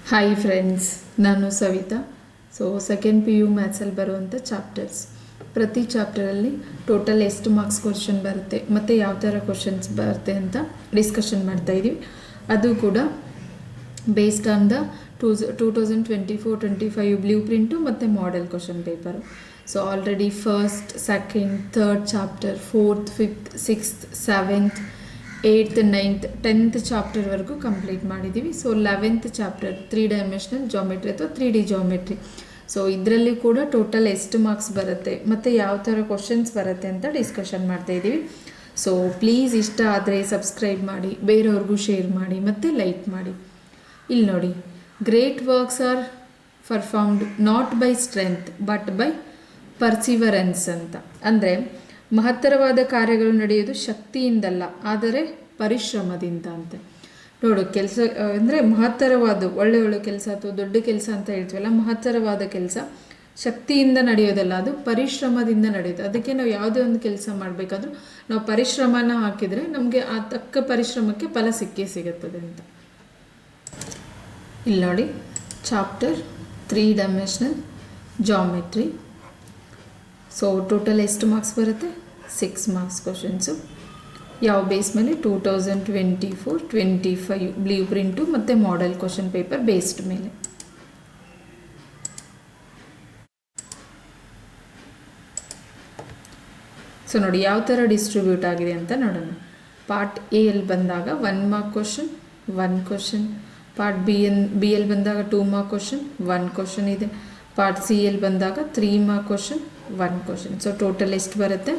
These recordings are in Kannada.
ಹಾಯ್ ಫ್ರೆಂಡ್ಸ್, ನಾನು ಸವಿತಾ. ಸೆಕೆಂಡ್ PU ಮ್ಯಾಥ್ಸಲ್ಲಿ ಬರುವಂಥ ಚಾಪ್ಟರ್ಸ್, ಪ್ರತಿ ಚಾಪ್ಟರಲ್ಲಿ ಟೋಟಲ್ ಎಷ್ಟು ಮಾರ್ಕ್ಸ್ ಕ್ವಶನ್ ಬರುತ್ತೆ ಮತ್ತು ಯಾವ ಥರ ಕ್ವಶನ್ಸ್ ಬರುತ್ತೆ ಅಂತ ಡಿಸ್ಕಷನ್ ಮಾಡ್ತಾಯಿದ್ದೀವಿ. ಅದು ಕೂಡ based on the 2024-25 blueprint ಮತ್ತು model question paper. Already first, second, third chapter, 4th, 5th, 6th, 7th, 8th, 9th, 10th ಚಾಪ್ಟರ್ವರೆಗೂ ಕಂಪ್ಲೀಟ್ ಮಾಡಿದ್ದೀವಿ. 11th ಚಾಪ್ಟರ್ 3 ಡೈಮೆನ್ಷನಲ್ ಜಾಮೆಟ್ರಿ ಅಥವಾ 3D ಜಾಮೆಟ್ರಿ. ಇದರಲ್ಲಿ ಕೂಡ ಟೋಟಲ್ ಎಷ್ಟು ಮಾರ್ಕ್ಸ್ ಬರುತ್ತೆ ಮತ್ತು ಯಾವ ಥರ ಕ್ವಶನ್ಸ್ ಬರುತ್ತೆ ಅಂತ ಡಿಸ್ಕಷನ್ ಮಾಡ್ತಾಯಿದ್ದೀವಿ. ಪ್ಲೀಸ್ ಇಷ್ಟ ಆದರೆ ಸಬ್ಸ್ಕ್ರೈಬ್ ಮಾಡಿ, ಬೇರೆಯವ್ರಿಗೂ ಶೇರ್ ಮಾಡಿ ಮತ್ತು ಲೈಕ್ ಮಾಡಿ. ಇಲ್ಲಿ ನೋಡಿ, great works are performed not by strength but by perseverance ಅಂತ. ಅಂದರೆ ಮಹತ್ತರವಾದ ಕಾರ್ಯಗಳು ನಡೆಯೋದು ಶಕ್ತಿಯಿಂದಲ್ಲ, ಆದರೆ ಪರಿಶ್ರಮದಿಂದ ಅಂತ. ನೋಡು, ಕೆಲಸ ಅಂದರೆ ಮಹತ್ತರವಾದ ಒಳ್ಳೆ ಕೆಲಸ ಅಥವಾ ದೊಡ್ಡ ಕೆಲಸ ಅಂತ ಹೇಳ್ತೀವಲ್ಲ, ಮಹತ್ತರವಾದ ಕೆಲಸ ಶಕ್ತಿಯಿಂದ ನಡೆಯೋದಲ್ಲ, ಅದು ಪರಿಶ್ರಮದಿಂದ ನಡೆಯೋದು. ಅದಕ್ಕೆ ನಾವು ಯಾವುದೇ ಒಂದು ಕೆಲಸ ಮಾಡಬೇಕಾದ್ರೂ ನಾವು ಪರಿಶ್ರಮನ ಹಾಕಿದರೆ ನಮಗೆ ಆ ತಕ್ಕ ಪರಿಶ್ರಮಕ್ಕೆ ಫಲ ಸಿಗುತ್ತದೆ ಅಂತ. ಇಲ್ಲಿ ನೋಡಿ, ಚಾಪ್ಟರ್ 3 ಡೈಮೆನ್ಷನಲ್ ಜಾಮೆಟ್ರಿ. ಟೋಟಲ್ ಎಷ್ಟು ಮಾರ್ಕ್ಸ್ ಬರುತ್ತೆ? 6 ಮಾರ್ಕ್ಸ್ ಕ್ವಶನ್ಸು. ಯಾವ ಬೇಸ್ ಮೇಲೆ? 2024-25 ಬ್ಲೂ ಪ್ರಿಂಟು ಮತ್ತು ಮಾಡೆಲ್ ಕ್ವಶನ್ ಪೇಪರ್ ಬೇಸ್ಡ್ ಮೇಲೆ. ನೋಡಿ ಯಾವ ಥರ ಡಿಸ್ಟ್ರಿಬ್ಯೂಟ್ ಆಗಿದೆ ಅಂತ ನೋಡೋಣ. ಪಾರ್ಟ್ ಎ ಯಲ್ಲಿ ಬಂದಾಗ 1 mark question, 1 question. Part B ಯಲ್ಲಿ ಬಂದಾಗ 2 ಮಾರ್ಕ್ ಕ್ವಶನ್, 1 ಕ್ವಶನ್ ಇದೆ. ಪಾರ್ಟ್ ಸಿ ಯಲ್ಲಿ ಬಂದಾಗ 3 ಮಾರ್ಕ್ ಕ್ವಶನ್, 1 ಕ್ವಶನ್. ಟೋಟಲ್ ಎಷ್ಟು ಬರುತ್ತೆ?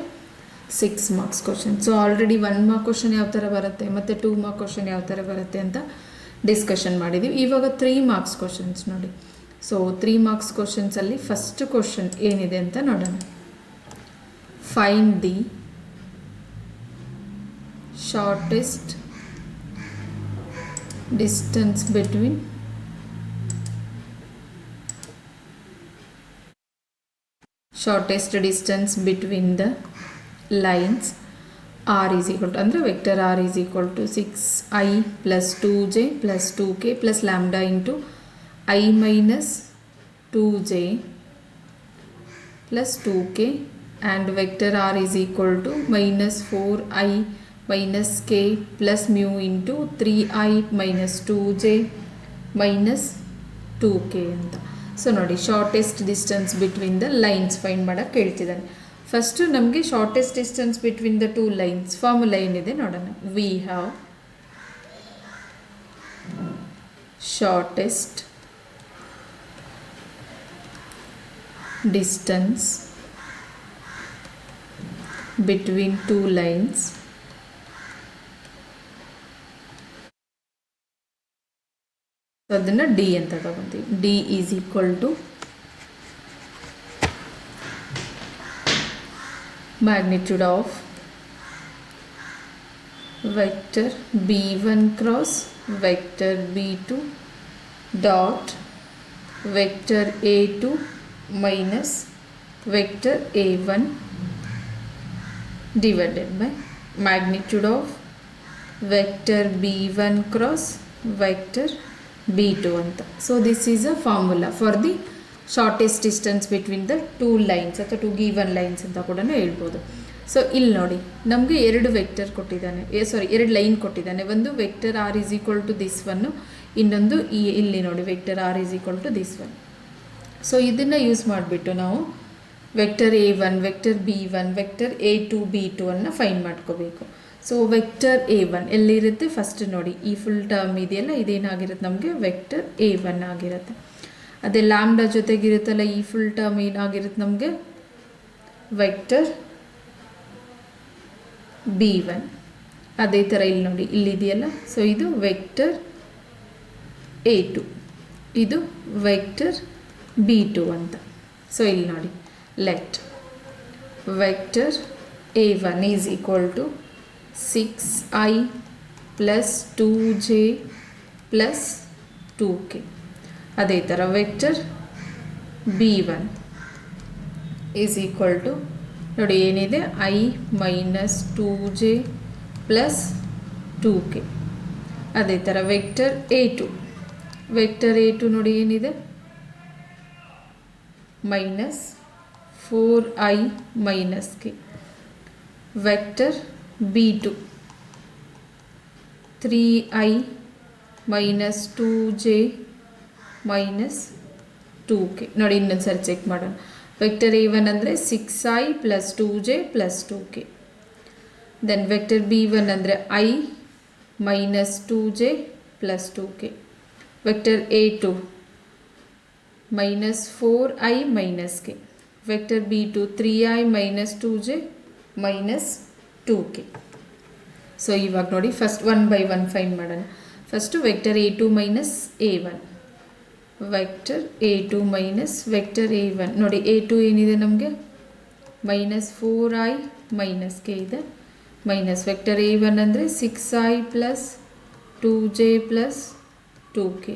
6 marks question. Already 1 mark question ಯಾವ ಥರ ಬರುತ್ತೆ ಮತ್ತು 2 ಮಾರ್ಕ್ ಕ್ವಶನ್ ಯಾವ ಥರ ಬರುತ್ತೆ ಅಂತ ಡಿಸ್ಕಷನ್ ಮಾಡಿದ್ದೀವಿ. ಇವಾಗ 3 ಮಾರ್ಕ್ಸ್ ಕ್ವಶನ್ಸ್ ನೋಡಿ. 3 ಮಾರ್ಕ್ಸ್ ಕ್ವಶನ್ಸಲ್ಲಿ ಫಸ್ಟ್ ಕ್ವಶನ್ ಏನಿದೆ ಅಂತ ನೋಡೋಣ. Find the shortest distance between the lines r is equal to, ಅಂದರೆ vector r is equal to 6i plus 2j plus 2k plus lambda into I minus 2j plus 2k, and vector r is equal to minus 4i minus k plus mu into 3i minus 2j minus 2k ಅಂತ. ನೋಡಿ, shortest distance between the lines find ಮಾಡೋಕ್ಕೆ ಹೇಳ್ತಿದ್ದಾನೆ. ಫಸ್ಟು ನಮಗೆ shortest distance between the 2 lines formula ಏನಿದೆ ನೋಡೋಣ. We have shortest distance between 2 lines ಅದನ್ನು ಡಿ ಅಂತ ತಗೊಂತೀವಿ. D is equal to magnitude of vector b1 cross vector b2 dot vector a2 minus vector a1 divided by magnitude of vector b1 cross vector b2 ಅಂತ. This is a formula for the shortest distance between the 2 lines ಅಥವಾ 2 ಗಿವನ್ ಲೈನ್ಸ್ ಅಂತ ಕೂಡ ಹೇಳ್ಬೋದು. ಇಲ್ಲಿ ನೋಡಿ, ನಮಗೆ 2 ವೆಕ್ಟರ್ ಕೊಟ್ಟಿದ್ದಾನೆ, 2 ಲೈನ್ ಕೊಟ್ಟಿದ್ದಾನೆ. ಒಂದು vector r is equal to this one, ಇನ್ನೊಂದು ಇಲ್ಲಿ ನೋಡಿ vector r is equal to this one. ಇದನ್ನು ಯೂಸ್ ಮಾಡಿಬಿಟ್ಟು ನಾವು vector a1, vector b1, vector a2, b2 ಅನ್ನು ಫೈಂಡ್ ಮಾಡ್ಕೋಬೇಕು. ವೆಕ್ಟರ್ a1 ಎಲ್ಲಿರುತ್ತೆ? ಫಸ್ಟ್ ನೋಡಿ, ಈ ಫುಲ್ ಟರ್ಮ್ ಇದೆಯಲ್ಲ, ಇದೇನಾಗಿರುತ್ತೆ ನಮಗೆ? ವೆಕ್ಟರ್ a1 ಆಗಿರುತ್ತೆ. ಅದೇ ಲ್ಯಾಂಬ್ಡಾ ಜೊತೆಗಿರುತ್ತಲ್ಲ, ಈ ಫುಲ್ ಟರ್ಮ್ ಏನಾಗಿರುತ್ತೆ ನಮಗೆ? Vector b1. ಅದೇ ಥರ ಇಲ್ಲಿ ನೋಡಿ, ಇಲ್ಲಿದೆಯಲ್ಲ, ಇದು ವೆಕ್ಟರ್ a2, ಇದು ವೆಕ್ಟರ್ b2 ಅಂತ. ಇಲ್ಲಿ ನೋಡಿ, let vector a1 is equal to 6i plus 2j plus 2k. ಅದೇ ಥರ vector b1 is equal to ನೋಡಿ ಏನಿದೆ, i minus 2j plus 2k. ಅದೇ ಥರ ವೆಕ್ಟರ್ a2 ವೆಕ್ಟರ್ A2 ನೋಡಿ ಏನಿದೆ, minus 4i minus k. Vector B2 3i minus 2j minus 2k. ನೋಡಿ ಇನ್ನೊಂದು ಸರಿ ಚೆಕ್ ಮಾಡೋಣ. ವೆಕ್ಟರ್ A1 ಅಂದರೆ 6i plus 2j plus 2k. Then vector B1 ಅಂದರೆ i minus 2j plus 2k. Vector A2 minus 4i minus k. Vector B2 3i minus 2j minus 2k. So ಇವಾಗ ನೋಡಿ first one by one find ಮಾಡೋಣ. First vector A2 minus A1. Vector A2 minus vector A1. ನೋಡಿ A2 ಏನಿದೆ ನಮಗೆ, ಮೈನಸ್ 4i ಮೈನಸ್ ಕೆ ಇದೆ, ಮೈನಸ್ ವೆಕ್ಟರ್ A1 ಅಂದರೆ 6i plus 2j plus 2k.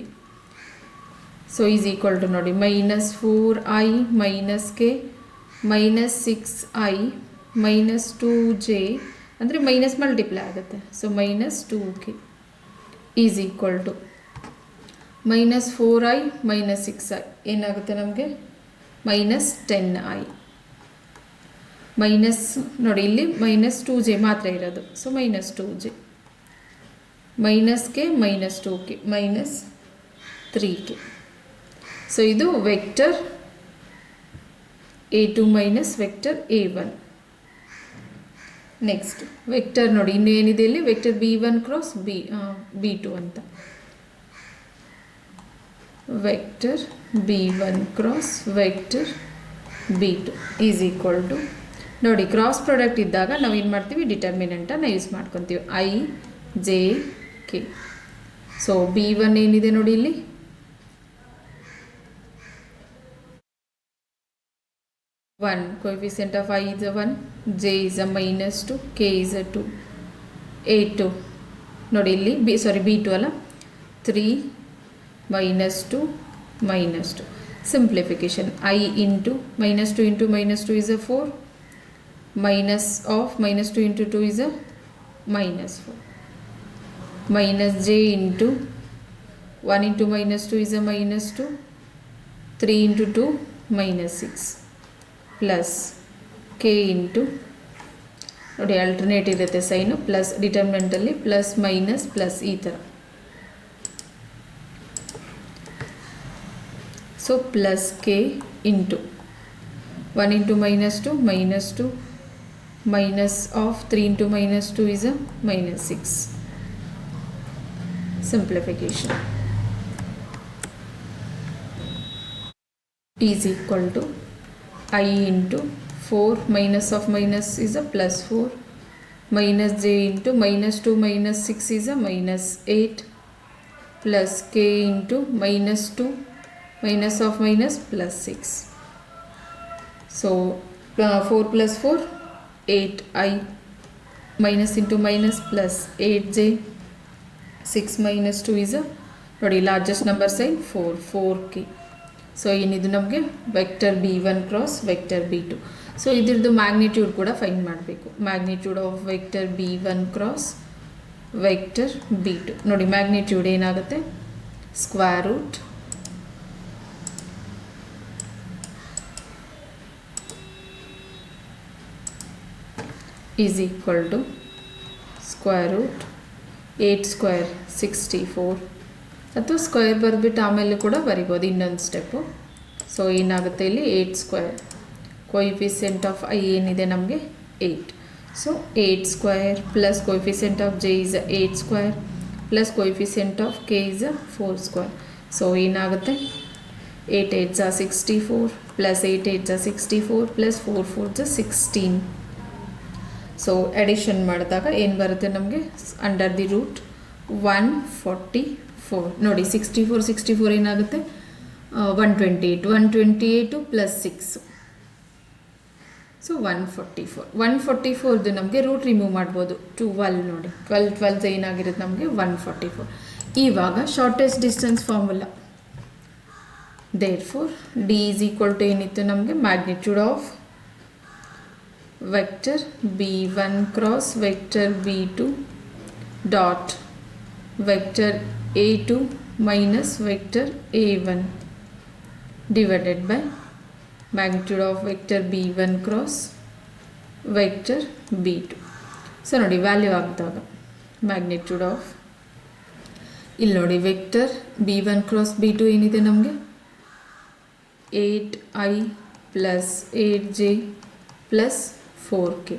So is equal to ನೋಡಿ minus 4i minus k minus 6i minus 2j ಅಂದರೆ ಮೈನಸ್ ಮಲ್ಟಿಪ್ಲೈ ಆಗುತ್ತೆ. So minus 2k is equal to minus 4i minus 6i ಏನಾಗುತ್ತೆ ನಮಗೆ, ಮೈನಸ್ 10i. ಮೈನಸ್ ನೋಡಿ ಇಲ್ಲಿ ಮೈನಸ್ 2j ಮಾತ್ರ ಇರೋದು, so minus 2j minus k minus 2k minus 3k. So ಇದು vector A2 minus vector A1. Next vector ನೋಡಿ ಇನ್ನೇನಿದೆ ಇಲ್ಲಿ, ವೆಕ್ಟರ್ B1 ಕ್ರಾಸ್ B2 ಅಂತ. Vector B1 cross vector B2 is equal to ನೋಡಿ ಕ್ರಾಸ್ ಪ್ರಾಡಕ್ಟ್ ಇದ್ದಾಗ ನಾವು ಏನು ಮಾಡ್ತೀವಿ, ಡಿಟರ್ಮಿನೆಂಟನ್ನು ಯೂಸ್ ಮಾಡ್ಕೊತೀವಿ, i j k. So B1 ಏನಿದೆ ನೋಡಿ ಇಲ್ಲಿ, 1 coefficient of I is a 1, j is a minus 2, k is a 2. A2 ನೋಡಿ ಇಲ್ಲಿ B2 ಅಲ್ಲ, 3 minus 2 minus 2. Simplification, I into minus 2 into minus 2 is a 4, minus of minus 2 into 2 is a minus 4, minus j into 1 into minus 2 is a minus 2, 3 into 2 minus 6 plus k into ನೋಡಿ ಆಲ್ಟರ್ನೇಟ್ ಇರುತ್ತೆ ಸೈನು, ಪ್ಲಸ್ ಡಿಟರ್ಮಿನೆಂಟಲ್ಲಿ ಪ್ಲಸ್ ಮೈನಸ್ ಪ್ಲಸ್ ಈ ಥರ. So plus K into 1 into minus 2 minus 2 minus of 3 into minus 2 is a minus 6. Simplification is equal to I into 4 minus of minus is a plus 4 minus j into minus 2 minus 6 is a minus 8 plus k into minus 2 minus of minus plus 6. So 4 plus 4 8i minus into minus plus 8j 6 minus 2 is a ನೋಡಿ largest number sign 4k. So ಏನಿದು ನಮಗೆ vector B1 cross vector B2. So ಇದ್ರದ್ದು ಮ್ಯಾಗ್ನಿಟ್ಯೂಡ್ ಕೂಡ ಫೈಂಡ್ ಮಾಡಬೇಕು. Magnitude of vector B1 cross vector B2 ನೋಡಿ ಮ್ಯಾಗ್ನಿಟ್ಯೂಡ್ ಏನಾಗುತ್ತೆ, square root is equal to square root 8 square 64 ಅಥವಾ ಸ್ಕ್ವೇರ್ ಬರೆದ್ಬಿಟ್ಟು ಆಮೇಲೆ ಕೂಡ ಬರಿಬೋದು ಇನ್ನೊಂದು ಸ್ಟೆಪ್ಪು. ಸೊ ಏನಾಗುತ್ತೆ ಇಲ್ಲಿ 8 ಸ್ಕ್ವೇರ್, ಕೋಯಿಫಿಷಿಯಂಟ್ ಆಫ್ ಐ ಏನಿದೆ ನಮಗೆ 8. So 8 square plus coefficient of J is 8 square plus coefficient of K is 4 square. So ಏನಾಗುತ್ತೆ 8 8 64 ಪ್ಲಸ್ 8 8 64 ಪ್ಲಸ್ 4 4 16. ಸೊ ಎಡಿಷನ್ ಮಾಡಿದಾಗ ಏನು ಬರುತ್ತೆ ನಮಗೆ, ಅಂಡರ್ ದಿ ರೂಟ್ 144 ನೋಡಿ 64 ಏನಾಗುತ್ತೆ 128 ಪ್ಲಸ್ 6. ಸೊ 144 ನಮಗೆ ರೂಟ್ ರಿಮೂವ್ ಮಾಡ್ಬೋದು, 12 ನೋಡಿ 12 ಏನಾಗಿರುತ್ತೆ ನಮಗೆ 144. ಇವಾಗ shortest distance formula, therefore D is equal to ಏನಿತ್ತು ನಮಗೆ magnitude of vector B1 cross vector B2 dot vector A2 minus vector a1 divided by magnitude of vector b1 cross vector b2. So ನೋಡಿ ವ್ಯಾಲ್ಯೂ ಆಗಿದಾಗ ಮ್ಯಾಗ್ನಿಟ್ಯೂಡ್ ಆಫ್ ಇಲ್ಲಿ ನೋಡಿ ವೆಕ್ಟರ್ b1 ಕ್ರಾಸ್ b2 ಏನಿದೆ ನಮಗೆ 8i plus 8j plus 4k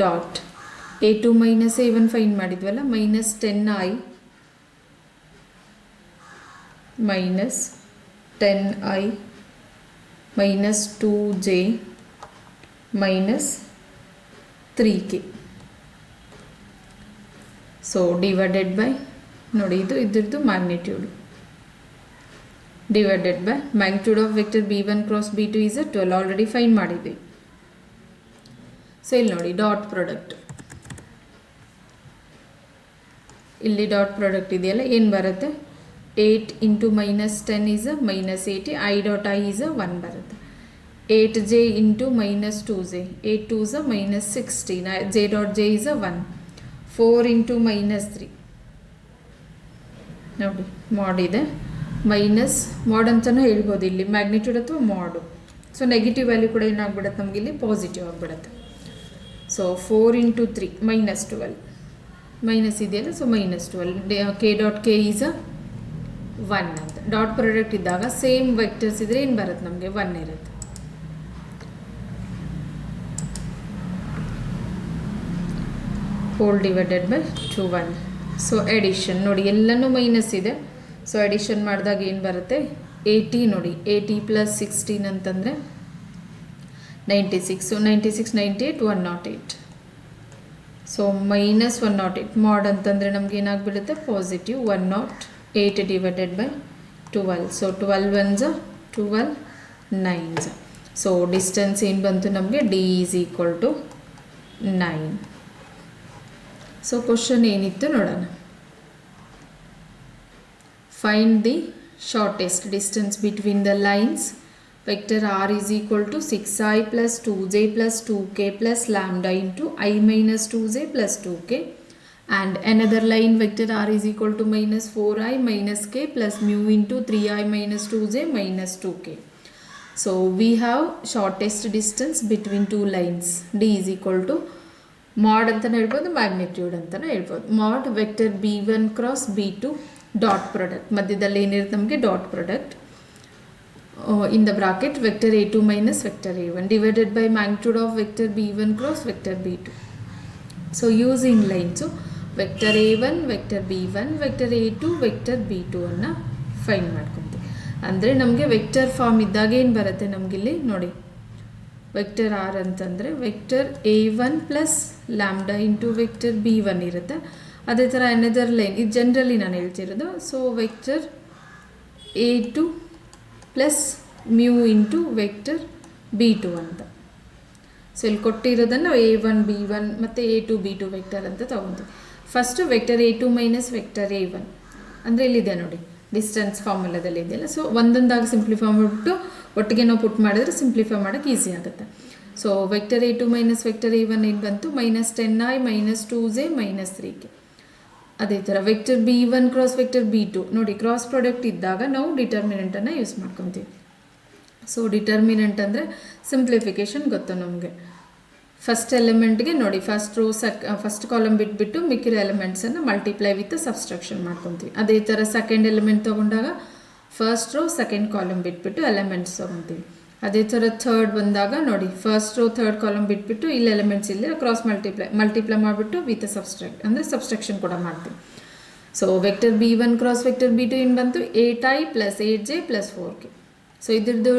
dot a2 minus a1 find ಮಾಡಿದ್ವಲ್ಲ minus 10i minus 10i minus 2j minus 3k. So divided by ನೋಡಿ ಇದು ಇದ್ರದ್ದು magnitude divided by magnitude of vector b1 cross b2 is 12 already find ಮಾಡಿದ್ವಿ. ಸೊ ಇಲ್ಲಿ ನೋಡಿ ಡಾಟ್ ಪ್ರಾಡಕ್ಟ್ ಇಲ್ಲಿ ಡಾಟ್ ಪ್ರಾಡಕ್ಟ್ ಇದೆಯಲ್ಲ ಏನು ಬರುತ್ತೆ 8 into minus 10 is a minus 80 I dot I is a 1 ಬರುತ್ತೆ 8j into minus 2j 8 2 is a minus 16 j dot j is a 1 4 into minus 3 ನೋಡಿ ಮಾಡ್ ಇದೆ ಮೈನಸ್ ಮಾಡ್ ಅಂತಲೂ ಹೇಳ್ಬೋದು ಇಲ್ಲಿ ಮ್ಯಾಗ್ನಿಟ್ಯೂಡ್ ಅಥವಾ ಮಾಡು. ಸೊ ನೆಗೆಟಿವ್ ವ್ಯಾಲ್ಯೂ ಕೂಡ ಏನಾಗ್ಬಿಡುತ್ತೆ ನಮಗೆ ಇಲ್ಲಿ ಪಾಸಿಟಿವ್ ಆಗಿಬಿಡುತ್ತೆ. ಸೊ 4 into 3 minus 12 ಮೈನಸ್ ಇದೆಯಲ್ಲ so minus 12 k dot k is a 1 ಅಂತ ಡಾಟ್ ಪ್ರಾಡಕ್ಟ್ ಇದ್ದಾಗ ಸೇಮ್ ವೆಕ್ಟರ್ಸ್ ಇದ್ರೆ ಏನು ಬರುತ್ತೆ ನಮಗೆ 1 ಇರುತ್ತೆ. Whole divided by 12. So addition ನೋಡಿ ಎಲ್ಲನೂ ಮೈನಸ್ ಇದೆ. ಸೊ ಎಡಿಷನ್ ಮಾಡಿದಾಗ ಏನು ಬರುತ್ತೆ 80 ನೋಡಿ 80 ಪ್ಲಸ್ 16 ಅಂತಂದರೆ 96. ಸೊ 96 98 108. ಸೊ ಮೈನಸ್ 108 ಮಾಡ್ ಅಂತಂದರೆ ನಮ್ಗೆ ಏನಾಗ್ಬಿಡುತ್ತೆ positive 108 divided by 12. So 12 ones are 12 nines. So distance ಏನು ಬಂತು ನಮಗೆ d is equal to 9. So question ಏನಿತ್ತು ನೋಡೋಣ. Find the shortest distance between the lines vector r is equal to 6i plus 2j plus 2k plus lambda into I minus 2j plus 2k and another line vector r is equal to minus 4i minus k plus mu into 3i minus 2j minus 2k. So we have shortest distance between two lines d is equal to mod ಅಂತಲೇ ಹೇಳ್ಬೋದು ಮ್ಯಾಗ್ನಿಟ್ಯೂಡ್ ಅಂತಲೇ ಹೇಳ್ಬೋದು. mod vector b1 cross b2 dot product ಮಧ್ಯದಲ್ಲಿ ಏನಿರುತ್ತೆ ನಮಗೆ dot product in the bracket vector a2 minus vector a1 divided by magnitude of vector b1 cross vector b2. So using line so vector a1 vector b1 vector a2 vector b2 ಅನ್ನು ಫೈಂಡ್ ಮಾಡ್ಕೊತೀವಿ. ಅಂದರೆ ನಮಗೆ ವೆಕ್ಟರ್ ಫಾರ್ಮ್ ಇದ್ದಾಗ ಏನು ಬರುತ್ತೆ ನಮಗಿಲ್ಲಿ ನೋಡಿ ವೆಕ್ಟರ್ ಆರ್ ಅಂತಂದರೆ vector a1 plus lambda into vector b1 ಇರುತ್ತೆ. ಅದೇ ಥರ ಅನದರ್ ಲೈನ್ ಇದು ಜನರಲಿ ನಾನು ಹೇಳ್ತಿರೋದು. So vector a2 plus mu into vector b2 ಅಂತ. ಸೊ ಇಲ್ಲಿ ಕೊಟ್ಟಿರೋದನ್ನು a1 b1 ಮತ್ತು a2 b2 ವೆಕ್ಟರ್ ಅಂತ ತೊಗೊತೀವಿ. First vector a2 minus vector a1 ಅಂದರೆ ಇಲ್ಲಿದೆ ನೋಡಿ ಡಿಸ್ಟೆನ್ಸ್ ಫಾರ್ಮುಲಾದಲ್ಲಿ ಇದೆಯಲ್ಲ. ಸೊ ಒಂದೊಂದಾಗಿ ಸಿಂಪ್ಲಿಫೈ ಮಾಡಿಬಿಟ್ಟು ಒಟ್ಟಿಗೆ ನಾವು ಪುಟ್ ಮಾಡಿದ್ರೆ ಸಿಂಪ್ಲಿಫೈ ಮಾಡೋಕ್ಕೆ ಈಸಿ ಆಗುತ್ತೆ. So vector a2 minus vector a1 ಏನು ಬಂತು minus 10i minus 2j minus 3k. ಅದೇ ಥರ vector b1 cross vector b2 ನೋಡಿ ಕ್ರಾಸ್ ಪ್ರಾಡಕ್ಟ್ ಇದ್ದಾಗ ನಾವು ಡಿಟರ್ಮಿನೆಂಟನ್ನು ಯೂಸ್ ಮಾಡ್ಕೊತೀವಿ. ಸೊ ಡಿಟರ್ಮಿನೆಂಟ್ ಅಂದರೆ ಸಿಂಪ್ಲಿಫಿಕೇಷನ್ ಗೊತ್ತು ನಮಗೆ. ಫಸ್ಟ್ ಎಲಿಮೆಂಟ್ಗೆ ನೋಡಿ ಫಸ್ಟ್ ಕಾಲಮ್ ಬಿಟ್ಬಿಟ್ಟು ಮಿಕ್ಕಿರೋ ಎಲಿಮೆಂಟ್ಸನ್ನು ಮಲ್ಟಿಪ್ಲೈ ವಿತ್ ಸಬ್ಸ್ಟ್ರಕ್ಷನ್ ಮಾಡ್ಕೊತೀವಿ. ಅದೇ ಥರ ಸೆಕೆಂಡ್ ಎಲಿಮೆಂಟ್ ತೊಗೊಂಡಾಗ ಫಸ್ಟ್ ರೋ ಸೆಕೆಂಡ್ ಕಾಲಮ್ ಬಿಟ್ಬಿಟ್ಟು ಎಲಿಮೆಂಟ್ಸ್ ತೊಗೊತೀವಿ. ಅದೇ ಥರ ಥರ್ಡ್ ಬಂದಾಗ ನೋಡಿ ಫಸ್ಟ್ ರೋ ಥರ್ಡ್ ಕಾಲಮ್ ಬಿಟ್ಬಿಟ್ಟು ಇಲ್ಲಿ ಎಲಿಮೆಂಟ್ಸ್ ಇಲ್ಲಿ ಕ್ರಾಸ್ ಮಲ್ಟಿಪ್ಲೈ ಮಾಡಿಬಿಟ್ಟು ವಿತ್ ಸಬ್ಸ್ಟ್ರಾಕ್ಟ್ ಅಂದರೆ ಸಬ್ಸ್ಟ್ರಕ್ಷನ್ ಕೂಡ ಮಾಡ್ತೀವಿ. So vector b1 cross vector b2 ಏನು ಬಂತು 8i plus 8j plus 4k. So ಇದ್ರದ್ದು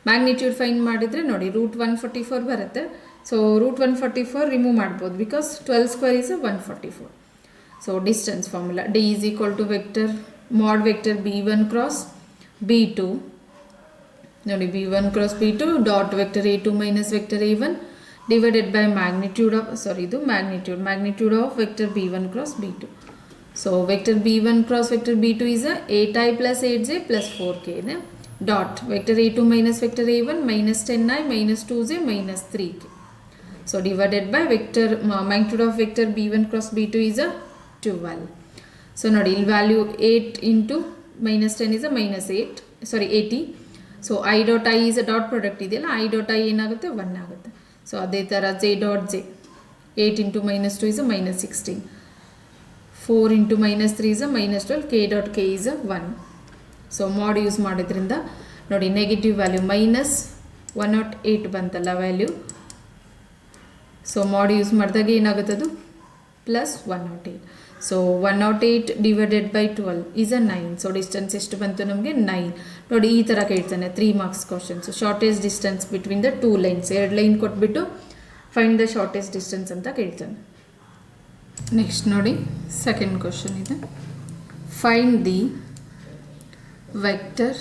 ಮ್ಯಾಗ್ನಿಟ್ಯೂಡ್ ಫೈಂಡ್ ಮಾಡಿದರೆ ನೋಡಿ √144 ಬರುತ್ತೆ. ಸೊ √144 ರಿಮೂವ್ ಮಾಡ್ಬೋದು because 12 square is 144. So distance formula d is equal to vector mod vector b1 cross b2 ನೋಡಿ b1 cross b2 dot vector a2 minus vector a1 divided by magnitude of ಇದು magnitude of vector b1 cross b2. So vector b1 cross vector b2 is 8i plus 8j plus 4k ಇದೆ dot vector a2 minus vector a1 minus 10i minus 2j minus 3k. So divided by vector magnitude of vector b1 cross b2 is 12. So ನೋಡಿ ಇಲ್ಲಿ value 8 into minus 10 is a minus 8, sorry 80. So I dot I is a dot product ಇದೆಯಲ್ಲ, ಐ ಡಾಟ್ ಐ ಏನಾಗುತ್ತೆ 1 ಆಗುತ್ತೆ. ಸೊ ಅದೇ ಥರ J dot J 8 into minus 2 is a minus 16, 4 into minus 3 is a minus 12, K dot K is a 1. So mod use ಮಾಡೋದ್ರಿಂದ ನೋಡಿ ನೆಗೆಟಿವ್ ವ್ಯಾಲ್ಯೂ ಮೈನಸ್ 108 ಬಂತಲ್ಲ ವ್ಯಾಲ್ಯೂ. ಸೊ ಮಾಡ್ ಯೂಸ್ ಮಾಡಿದಾಗ ಏನಾಗುತ್ತದು plus 108. So 108 divided by 12 is a 9. So distance ಎಷ್ಟು ಬಂತು ನಮಗೆ 9. ನೋಡಿ ಈ ಥರ ಕೇಳ್ತಾನೆ 3 marks questions. Shortest distance between the 2 lines, 2 line ಕೊಟ್ಬಿಟ್ಟು ಫೈಂಡ್ ದ ಶಾರ್ಟೇಜ್ ಡಿಸ್ಟೆನ್ಸ್ ಅಂತ ಕೇಳ್ತಾನೆ. ನೆಕ್ಸ್ಟ್ ನೋಡಿ ಸೆಕೆಂಡ್ ಕ್ವಶನ್ ಇದೆ. Find the vector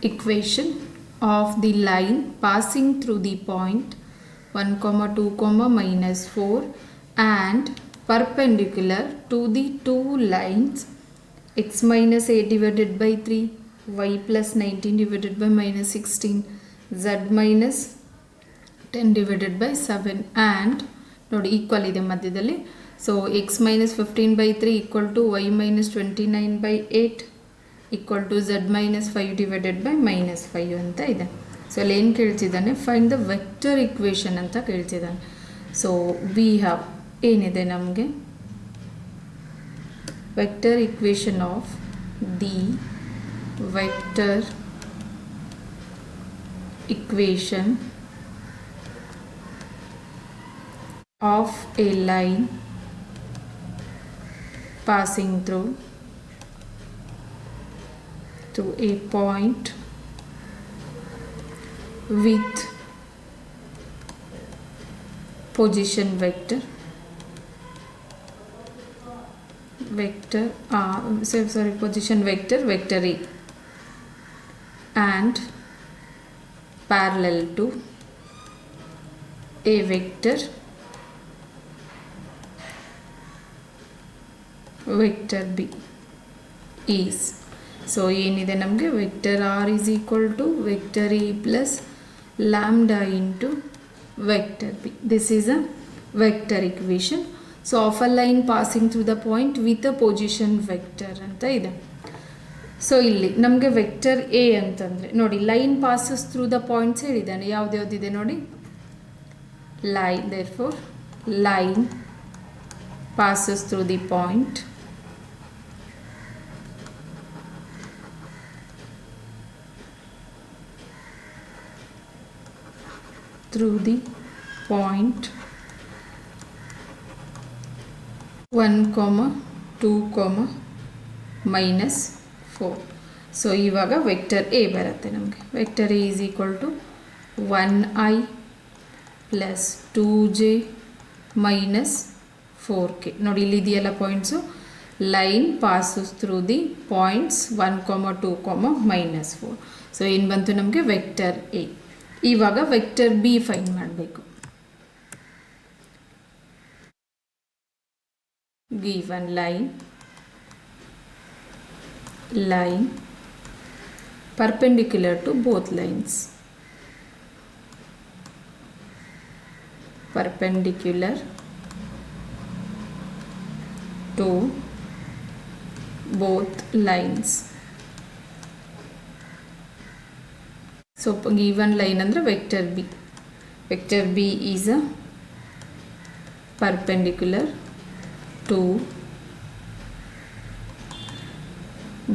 equation of the line passing through the point 1, 2, minus 4 and perpendicular to the two lines x minus 8 divided by 3, y plus 19 divided by minus 16, z minus 10 divided by 7 and ನೋಡಿ ಈಕ್ವಲ್ ಇದೆ ಮಧ್ಯದಲ್ಲಿ. So x minus 15 by 3 equal to y minus 29 by 8 equal to z minus 5 divided by minus 5 ಅಂತ ಇದೆ. ಸೊ ಅಲ್ಲಿ ಏನು ಕೇಳ್ತಿದ್ದಾನೆ, ಫೈಂಡ್ ದ ವೆಕ್ಟರ್ ಇಕ್ವೇಷನ್ ಅಂತ ಕೇಳ್ತಿದ್ದಾನೆ. ಸೊ ವಿ ಹ್ಯಾವ್ ಏನಿದೆ ನಮಗೆ vector equation of the vector equation of a line passing through a point with position vector position vector A and parallel to a vector B is. So ಏನಿದೆ ನಮಗೆ vector R is equal to vector A plus lambda into vector B. This is a vector equation. So of a line passing through the point with a position vector ಅಂತ ಇದೆ. ಸೊ ಇಲ್ಲಿ ನಮಗೆ ವೆಕ್ಟರ್ ಎ ಅಂತಂದರೆ ನೋಡಿ line passes through the points ಹೇಳಿದ್ದಾನೆ. ಯಾವುದ್ಯಾವುದಿದೆ ನೋಡಿ, line, therefore line passes through the point through the point 1, 2, minus 4. So ಇವಾಗ ವೆಕ್ಟರ್ ಎ ಬರುತ್ತೆ ನಮಗೆ. Vector A is equal to 1i plus 2j minus 4k. ನೋಡಿ ಇಲ್ಲಿ ಇದೆಯಲ್ಲ points, line passes through the points 1, 2, minus 4. So ಏನು ಬಂತು ನಮಗೆ ವೆಕ್ಟರ್ ಎ. ಇವಾಗ ವೆಕ್ಟರ್ ಬಿ ಫೈಂಡ್ ಮಾಡಬೇಕು. Given line perpendicular to both lines, perpendicular to both lines. So given line andre vector b. Vector b is a perpendicular to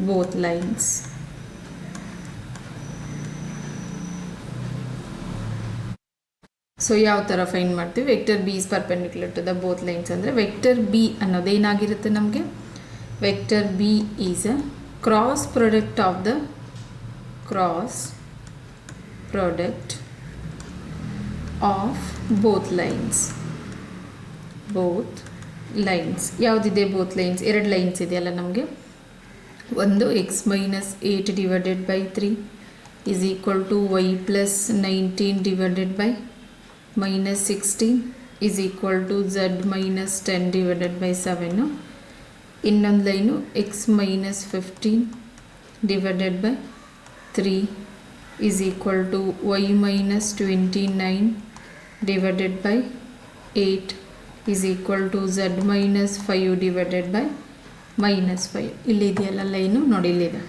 both lines. So ಯಾವ ಥರ ಫೈಂಡ್ ಮಾಡ್ತೀವಿ, vector B is perpendicular to the both lines ಅಂದರೆ ವೆಕ್ಟರ್ ಬಿ ಅನ್ನೋದೇನಾಗಿರುತ್ತೆ ನಮಗೆ, vector B is a cross product of the of both lines. ಯಾವುದಿದೆ ಬೋತ್ ಲೈನ್ಸ್, 2 ಲೈನ್ಸ್ ಇದೆಯಲ್ಲ ನಮಗೆ. ಒಂದು X minus 8 divided by 3 is equal to Y plus 19 divided by minus 16 is equal to z minus 10 divided by 7. ಇನ್ನೊಂದು line x minus 15 divided by 3 is equal to y minus 29 divided by 8 is equal to z minus 5 divided by -5 ಇಲ್ಲಿದೆಯಲ್ಲ line ನೋಡಿ, ಇಲ್ಲಿದೆ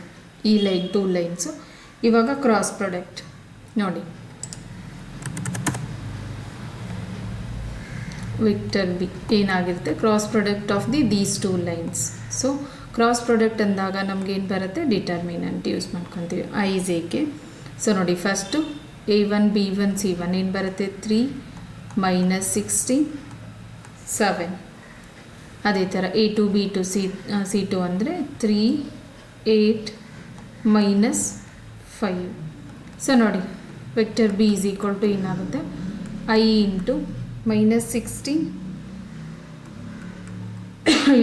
ಈ ಲೈನ್, 2 ಲೈನ್ಸು. ಇವಾಗ ಕ್ರಾಸ್ ಪ್ರಾಡಕ್ಟ್ ನೋಡಿ, ವೆಕ್ಟರ್ ಬಿ ಏನಾಗಿರುತ್ತೆ, cross product of these 2 lines. So cross product ಅಂದಾಗ ನಮಗೇನು ಬರುತ್ತೆ, ಡಿಟರ್ಮಿನೆಂಟ್ ಯೂಸ್ ಮಾಡ್ಕೊತೀವಿ ಐ ಜೆ ಕೆ. ಸೊ ನೋಡಿ, ಫಸ್ಟು A1 B1 C1 ಏನು ಬರುತ್ತೆ, 3 -16 7. ಅದೇ ಥರ A2 B2 C2 ಅಂದರೆ 3 8 -5. ಸೊ ನೋಡಿ, vector B is equal to ಏನಾಗುತ್ತೆ, I into -16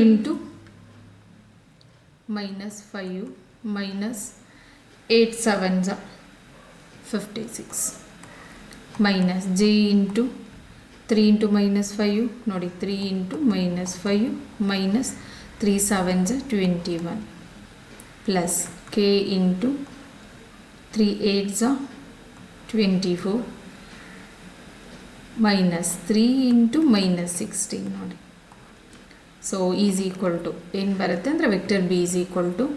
into -5 -8 7s 56 minus J into 3 into -5 ನೋಡಿ, 3 into -5 minus 3 7s 21 plus K into 3 8s 24 minus 3 into -16 ನೋಡಿ. ಸೊ ಈಸ್ ಈಕ್ವಲ್ ಟು ಏನು ಬರುತ್ತೆ ಅಂದರೆ vector B is equal to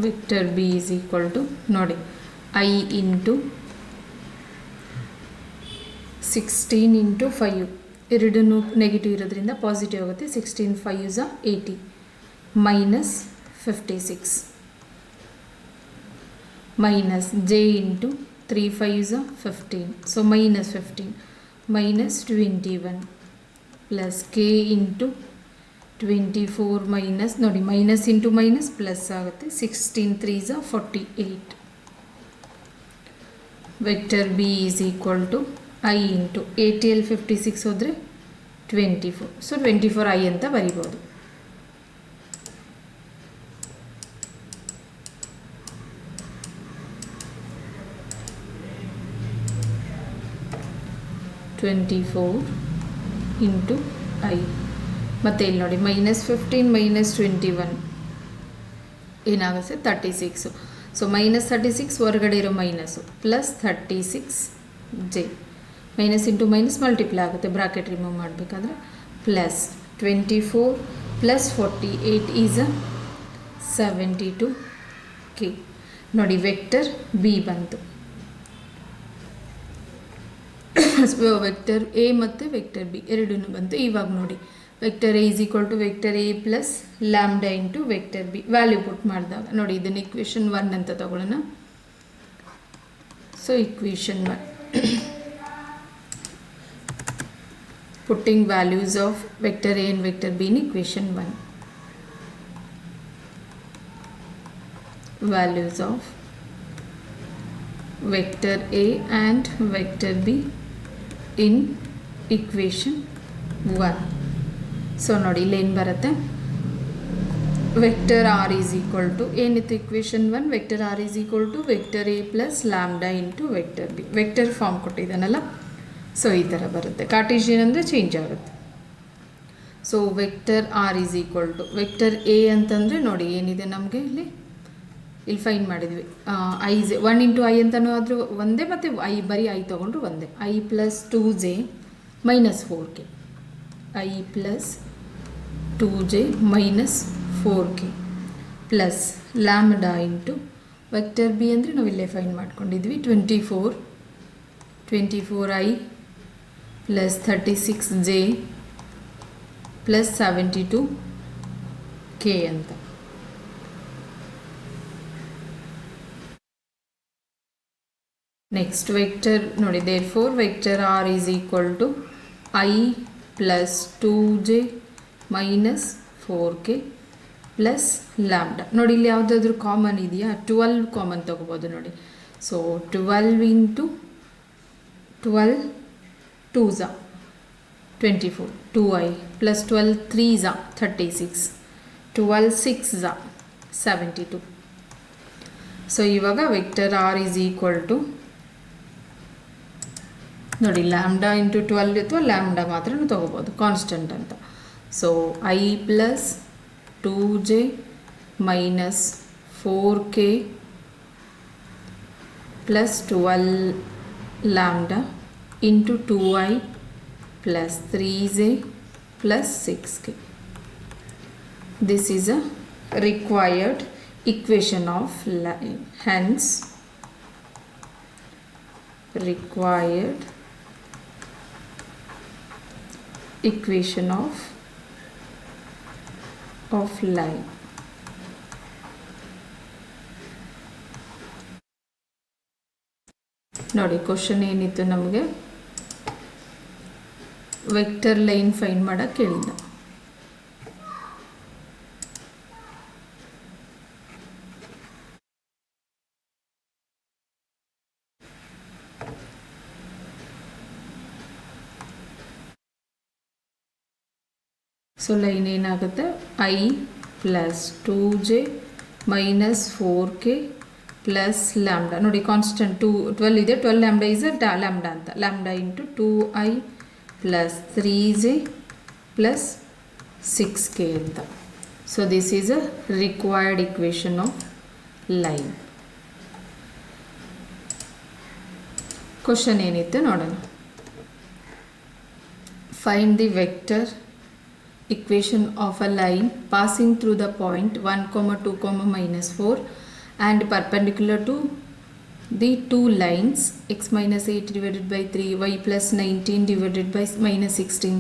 vector B is equal to ನೋಡಿ, ಐ ಇಂಟು 16 ಇಂಟು 5 ಎರಡೂ ನೆಗೆಟಿವ್ ಇರೋದ್ರಿಂದ ಪಾಸಿಟಿವ್ ಆಗುತ್ತೆ. 16 5s 80 minus 56 minus J into 3 5s 15 so minus 15 minus 21 plus K into 24 minus ನೋಡಿ, ಮೈನಸ್ ಇಂಟು ಮೈನಸ್ ಪ್ಲಸ್ ಆಗುತ್ತೆ. 16 3s 48. Vector B is equal to I into 80 56 ಹೋದರೆ 24. ಸೊ 24 ಐ ಅಂತ ಬರಿಬೋದು. -24 ಇಂಟು ಐ. ಮತ್ತು ಇಲ್ಲಿ ನೋಡಿ, -15 -21 ಏನಾಗುತ್ತೆ 36. ಸೊ -36 ಹೊರಗಡೆ ಇರೋ minus plus 36 j. Minus into minus multiply ಆಗುತ್ತೆ ಬ್ರಾಕೆಟ್ ರಿಮೂವ್ ಮಾಡಬೇಕಾದ್ರೆ. Plus 24 plus 48 is 72 k. ನೋಡಿ, ವೆಕ್ಟರ್ ಬಿ ಬಂತು. ವೆಕ್ಟರ್ ಎ ಮತ್ತು ವೆಕ್ಟರ್ ಬಿ ಎರಡೂ ಬಂತು. ಇವಾಗ ನೋಡಿ, vector A is equal to vector A plus lambda into vector b value put ಮಾಡಿದಾಗ ನೋಡಿ, ಇದನ್ನು ಇಕ್ವೇಷನ್ 1 ಅಂತ ತಗೊಳ್ಳೋಣ. So equation 1 putting values of vector a and vector b in equation 1. Values of vector a and vector b in equation 1. So ನೋಡಿ, ಇಲ್ಲಿ ಏನು ಬರುತ್ತೆ, vector R is equal to ಏನಿತ್ತು equation 1, vector R is equal to vector A plus lambda into vector B. Vector form ಕೊಟ್ಟಿದ್ದಾನಲ್ಲ, ಸೊ ಈ ಥರ ಬರುತ್ತೆ. ಕಾರ್ಟೇಷಿಯನ್ ಅಂದರೆ ಚೇಂಜ್ ಆಗುತ್ತೆ. So vector R is equal to vector A ಅಂತಂದರೆ ನೋಡಿ ಏನಿದೆ ನಮಗೆ ಇಲ್ಲಿ ಫೈನ್ ಮಾಡಿದ್ವಿ. ಐ ಜೆ 1 ಇಂಟು ಐ ಅಂತಲೂ ಆದರೂ ಒಂದೇ, ಮತ್ತು ಐ ಬರೀ ಐ ತೊಗೊಂಡ್ರು ಒಂದೇ. I plus 2j minus 4k, I plus 2j minus 4k plus lambda into vector B ಅಂದರೆ ನಾವು ಇಲ್ಲೇ ಫೈನ್ ಮಾಡ್ಕೊಂಡಿದ್ವಿ. 24i plus 36j plus 72k ಅಂತ. ನೆಕ್ಸ್ಟ್ ವೆಕ್ಟರ್ ನೋಡಿ, therefore vector R is equal to I plus 2j minus 4k plus lambda. ನೋಡಿ, ಇಲ್ಲಿ ಯಾವುದಾದ್ರೂ ಕಾಮನ್ ಇದೆಯಾ, 12 ಕಾಮನ್ ತೊಗೋಬೋದು ನೋಡಿ. So 12 into 12 2s 24, 2i plus 12 3s 36, 12 6s 72. So ಇವಾಗ vector R is equal to ನೋಡಿ, ಲ್ಯಾಂಬ್ಡಾ ಇಂಟು 12 ಅಥವಾ ಲ್ಯಾಂಬ್ಡಾ ಮಾತ್ರ ತೊಗೋಬೋದು ಕಾನ್ಸ್ಟೆಂಟ್ ಅಂತ. So I plus 2j minus 4k plus 12 lambda into 2I plus 3j plus 6k. This is a required equation of line. Hence, required equation of line. ನೋಡಿ ಕ್ವಶನ್ ಏನಿತ್ತು, ನಮಗೆ ವೆಕ್ಟರ್ ಲೈನ್ ಫೈಂಡ್ ಮಾಡಕ್ಕೆ ಹೇಳಿದ. ಸೊ ಲೈನ್ ಏನಾಗುತ್ತೆ, I plus 2j minus 4k plus lambda. ನೋಡಿ ಕಾನ್ಸ್ಟೆಂಟ್ 12 ಇದೆ, 12 ಲ್ಯಾಂಬ್ಡಾ ಇಸ್ ಲ್ಯಾಂಬ್ಡಾ ಅಂತ, lambda into 2I plus 3j plus 6k ಅಂತ. So this is a required equation of line. Question ಏನಿತ್ತು ನೋಡೋಣ. Find the vector equation of a line passing through the point 1, 2, minus 4 and perpendicular to the two lines x minus 8 divided by 3, y plus 19 divided by minus 16,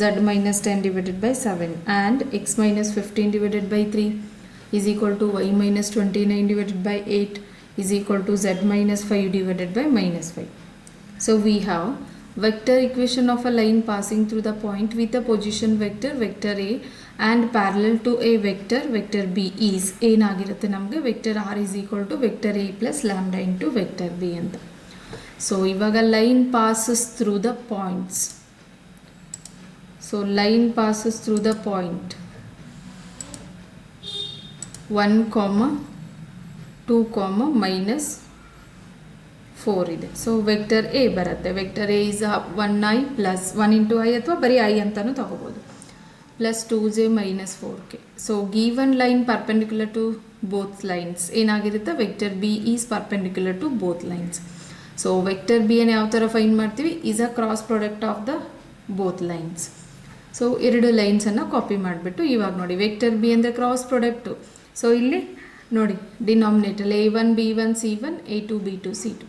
z minus 10 divided by 7 and x minus 15 divided by 3 is equal to y minus 29 divided by 8 is equal to z minus 5 divided by minus 5. So we have vector equation of a line passing through the point with a position vector vector A and parallel to a vector vector B is ಏನಾಗಿರುತ್ತೆ ನಮಗೆ vector R is equal to vector A plus lambda into vector B ಅಂತ. ಸೊ ಇವಾಗ line passes through the points. So line passes through the point 1, 2, minus 4 ಇದೆ. ಸೊ ವೆಕ್ಟರ್ ಎ ಬರುತ್ತೆ. Vector a is 1I plus 1 into i ಅಥವಾ ಬರೀ ಐ ಅಂತಲೂ ತಗೋಬೋದು, plus 2j minus 4k. So given line perpendicular to both lines ಏನಾಗಿರುತ್ತೆ, vector B is perpendicular to both lines. So vector b ಅನ್ನು ಯಾವ ಥರ ಫೈಂಡ್ ಮಾಡ್ತೀವಿ, is a cross product of the both lines. So ಎರಡು ಲೈನ್ಸನ್ನು ಕಾಪಿ ಮಾಡಿಬಿಟ್ಟು ಇವಾಗ ನೋಡಿ ವೆಕ್ಟರ್ ಬಿ ಅಂದರೆ ಕ್ರಾಸ್ ಪ್ರಾಡಕ್ಟು. ಸೊ ಇಲ್ಲಿ ನೋಡಿ denominator A1 B1 C1 A2 B2 C2.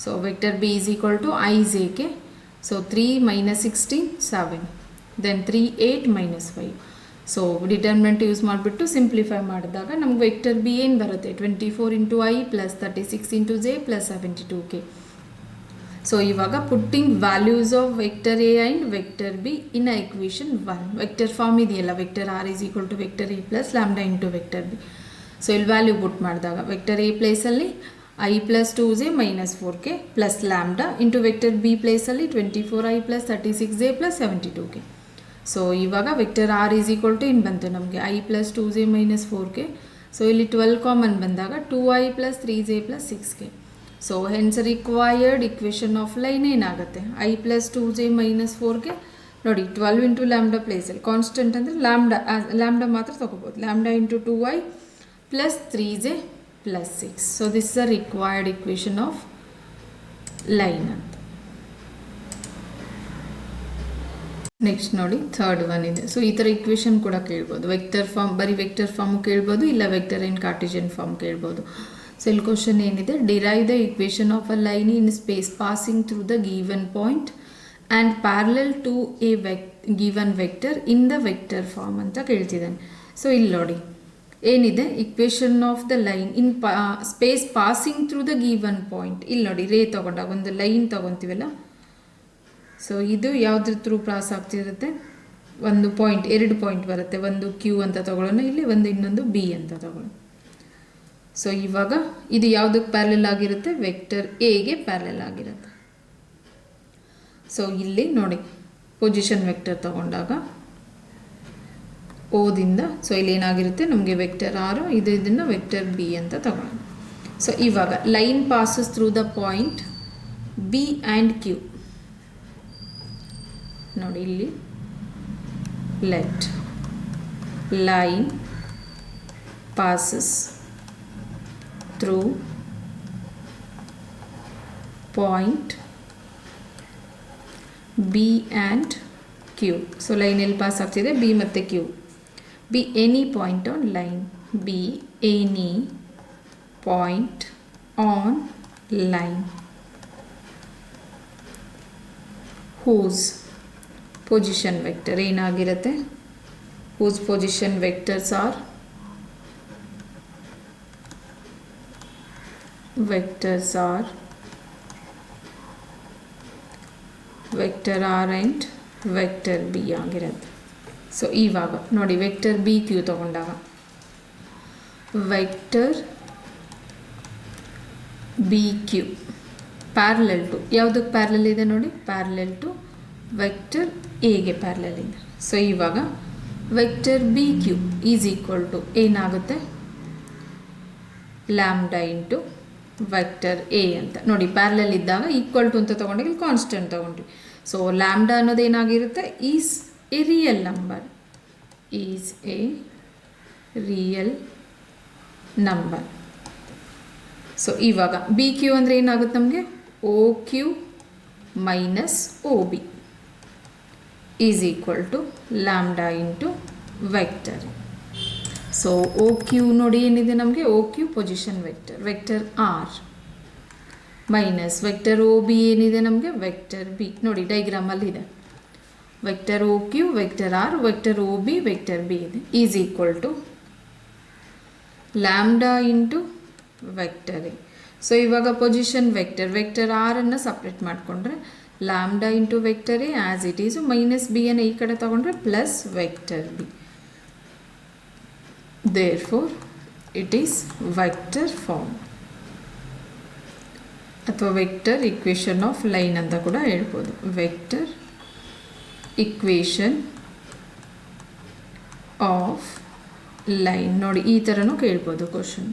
So vector B is equal to IJK. So 3 minus 16 7, then 3 8 minus 5. So determinant use ಮಾಡಿಬಿಟ್ಟು ಸಿಂಪ್ಲಿಫೈ ಮಾಡಿದಾಗ ನಮ್ಗೆ ವೆಕ್ಟರ್ ಬಿ ಏನು ಬರುತ್ತೆ, 24 into I plus 36 into J plus 72k. So ಇವಾಗ putting values of vector A and vector B in equation 1. Vector form ಇದೆಯಲ್ಲ, vector R is equal to vector A plus lambda into vector B. So ಇಲ್ಲಿ ವ್ಯಾಲ್ಯೂ ಪುಟ್ ಮಾಡಿದಾಗ ವೆಕ್ಟರ್ ಎ ಪ್ಲೇಸಲ್ಲಿ I plus 2j minus 4k plus lambda into vector b ಪ್ಲೇಸಲ್ಲಿ 24i plus 36j plus 72k. So ಇವಾಗ vector R is equal to ಏನು ಬಂತು ನಮಗೆ, I plus 2j minus 4k. So ಇಲ್ಲಿ 12 ಕಾಮನ್ ಬಂದಾಗ 2i plus 3j plus 6k. So hence required equation of line ಏನಾಗುತ್ತೆ, I plus 2j minus 4k. ನೋಡಿ 12 ಇಂಟು ಲ್ಯಾಂಬ್ಡಾ ಪ್ಲೇಸಲ್ಲಿ ಕಾನ್ಸ್ಟೆಂಟ್ ಅಂದರೆ ಲ್ಯಾಂಬ್ಡಾ ಮಾತ್ರ ತೊಗೋಬೋದು, lambda into 2i plus 3j plus 6. So this is a required equation of line ಅಂತ. ನೆಕ್ಸ್ಟ್ ನೋಡಿ ಥರ್ಡ್ ಒನ್ ಇದೆ. ಸೊ ಈ ಥರ ಇಕ್ವೇಷನ್ ಕೂಡ ಕೇಳ್ಬೋದು, ವೆಕ್ಟರ್ ಫಾರ್ಮ್ ಬರೀ ವೆಕ್ಟರ್ ಫಾರ್ಮ್ ಕೇಳ್ಬೋದು, ಇಲ್ಲ ವೆಕ್ಟರ್ ಇನ್ ಕಾರ್ಟಿಷಿಯನ್ ಫಾರ್ಮ್ ಕೇಳ್ಬೋದು. ಸೊ ಇಲ್ಲಿ ಕ್ವಶನ್ ಏನಿದೆ, derive the equation of a line in space passing through the given point and parallel to a given vector in the vector form ಅಂತ ಕೇಳ್ತಿದ್ದಾನೆ. ಸೊ ಇಲ್ಲಿ ನೋಡಿ ಏನಿದೆ, equation of the line in space passing through the given point. ಇಲ್ಲಿ ನೋಡಿ ರೇ ತೊಗೊಂಡಾಗ ಒಂದು ಲೈನ್ ತೊಗೊತೀವಲ್ಲ, ಸೊ ಇದು ಯಾವುದ್ರ ಥ್ರೂ ಪಾಸ್ ಆಗ್ತಿರುತ್ತೆ, ಒಂದು ಪಾಯಿಂಟ್, ಎರಡು ಪಾಯಿಂಟ್ ಬರುತ್ತೆ, ಒಂದು ಕ್ಯೂ ಅಂತ ತೊಗೊಳ್ಳೋಣ, ಇಲ್ಲಿ ಒಂದು ಇನ್ನೊಂದು ಬಿ ಅಂತ ತೊಗೊಳ್ಳೋಣ. ಸೊ ಇವಾಗ ಇದು ಯಾವುದಕ್ಕೆ ಪ್ಯಾರಲಲ್ ಆಗಿರುತ್ತೆ, ವೆಕ್ಟರ್ ಎಗೆ ಪ್ಯಾರಲಲ್ ಆಗಿರುತ್ತೆ. ಸೊ ಇಲ್ಲಿ ನೋಡಿ ಪೊಸಿಷನ್ ವೆಕ್ಟರ್ ತೊಗೊಂಡಾಗ ಓದಿಂದ, ಸೊ ಇಲ್ಲಿ ಏನಾಗಿರುತ್ತೆ ನಮಗೆ ವೆಕ್ಟರ್ ಆರು, ಇದನ್ನು ವೆಕ್ಟರ್ ಬಿ ಅಂತ ತಗೊಳ್ಳೋಣ. ಸೊ ಇವಾಗ line passes through the point B and Q. ನೋಡಿ ಇಲ್ಲಿ let line passes through point B and Q. So line ಎಲ್ಲಿ ಪಾಸ್ ಆಗ್ತಿದೆ B ಮತ್ತು Q. Be any point on line. Be any point on line whose position vector ಏನಾಗಿರುತ್ತೆ, whose position vectors are vector R and vector B ಆಗಿರುತ್ತೆ. ಸೊ ಇವಾಗ ನೋಡಿ ವೆಕ್ಟರ್ ಬಿ ಕ್ಯೂ ತಗೊಂಡಾಗ vector B Q parallel to ಯಾವುದಕ್ಕೆ ಪ್ಯಾರಲಲ್ ಇದೆ ನೋಡಿ, ಪ್ಯಾರಲಲ್ ಟು ವೆಕ್ಟರ್ ಎಗೆ ಪ್ಯಾರಲಲ್ ಇದೆ. ಸೊ ಇವಾಗ vector B Q is equal to ಏನಾಗುತ್ತೆ, ಲ್ಯಾಂಬ್ಡಾ ಇಂಟು ವೆಕ್ಟರ್ ಎ ಅಂತ ನೋಡಿ. ಪ್ಯಾರಲಲ್ ಇದ್ದಾಗ ಈಕ್ವಲ್ ಟು ಅಂತ ತೊಗೊಂಡು ಇಲ್ಲಿ ಕಾನ್ಸ್ಟೆಂಟ್ ತೊಗೊಂಡ್ರಿ. ಸೊ ಲ್ಯಾಂಬ್ಡಾ ಅನ್ನೋದು ಏನಾಗಿರುತ್ತೆ, is a real number, is a real number. So ಇವಾಗ ಬಿ ಕ್ಯೂ ಅಂದರೆ ಏನಾಗುತ್ತೆ ನಮಗೆ, O Q minus O B is equal to lambda into vector. So O Q ನೋಡಿ ಏನಿದೆ ನಮಗೆ, O Q position vector R minus vector O B ಏನಿದೆ ನಮಗೆ, ವೆಕ್ಟರ್ ಬಿ ನೋಡಿ ಡೈಗ್ರಾಮಲ್ಲಿದೆ. Vector O Q vector R vector O B vector B ಇದೆ, is equal to lambda into vector A. So ಇವಾಗ ಪೊಸಿಷನ್ ವೆಕ್ಟರ್ ಆರನ್ನು ಸಪ್ರೇಟ್ ಮಾಡಿಕೊಂಡ್ರೆ lambda into vector A as it Yesu, minus B ಅನ್ನು ಈ ಕಡೆ ತಗೊಂಡ್ರೆ plus vector B. Therefore, it is vector form ಅಥವಾ ವೆಕ್ಟರ್ ಇಕ್ವೇಷನ್ ಆಫ್ ಲೈನ್ ಅಂತ ಕೂಡ ಹೇಳ್ಬೋದು. ವೆಕ್ಟರ್ ಇಕ್ವೇಷನ್ ಆಫ್ ಲೈನ್ ನೋಡಿ ಈ ಥರನೂ ಕೇಳ್ಬೋದು ಕ್ವಶನ್.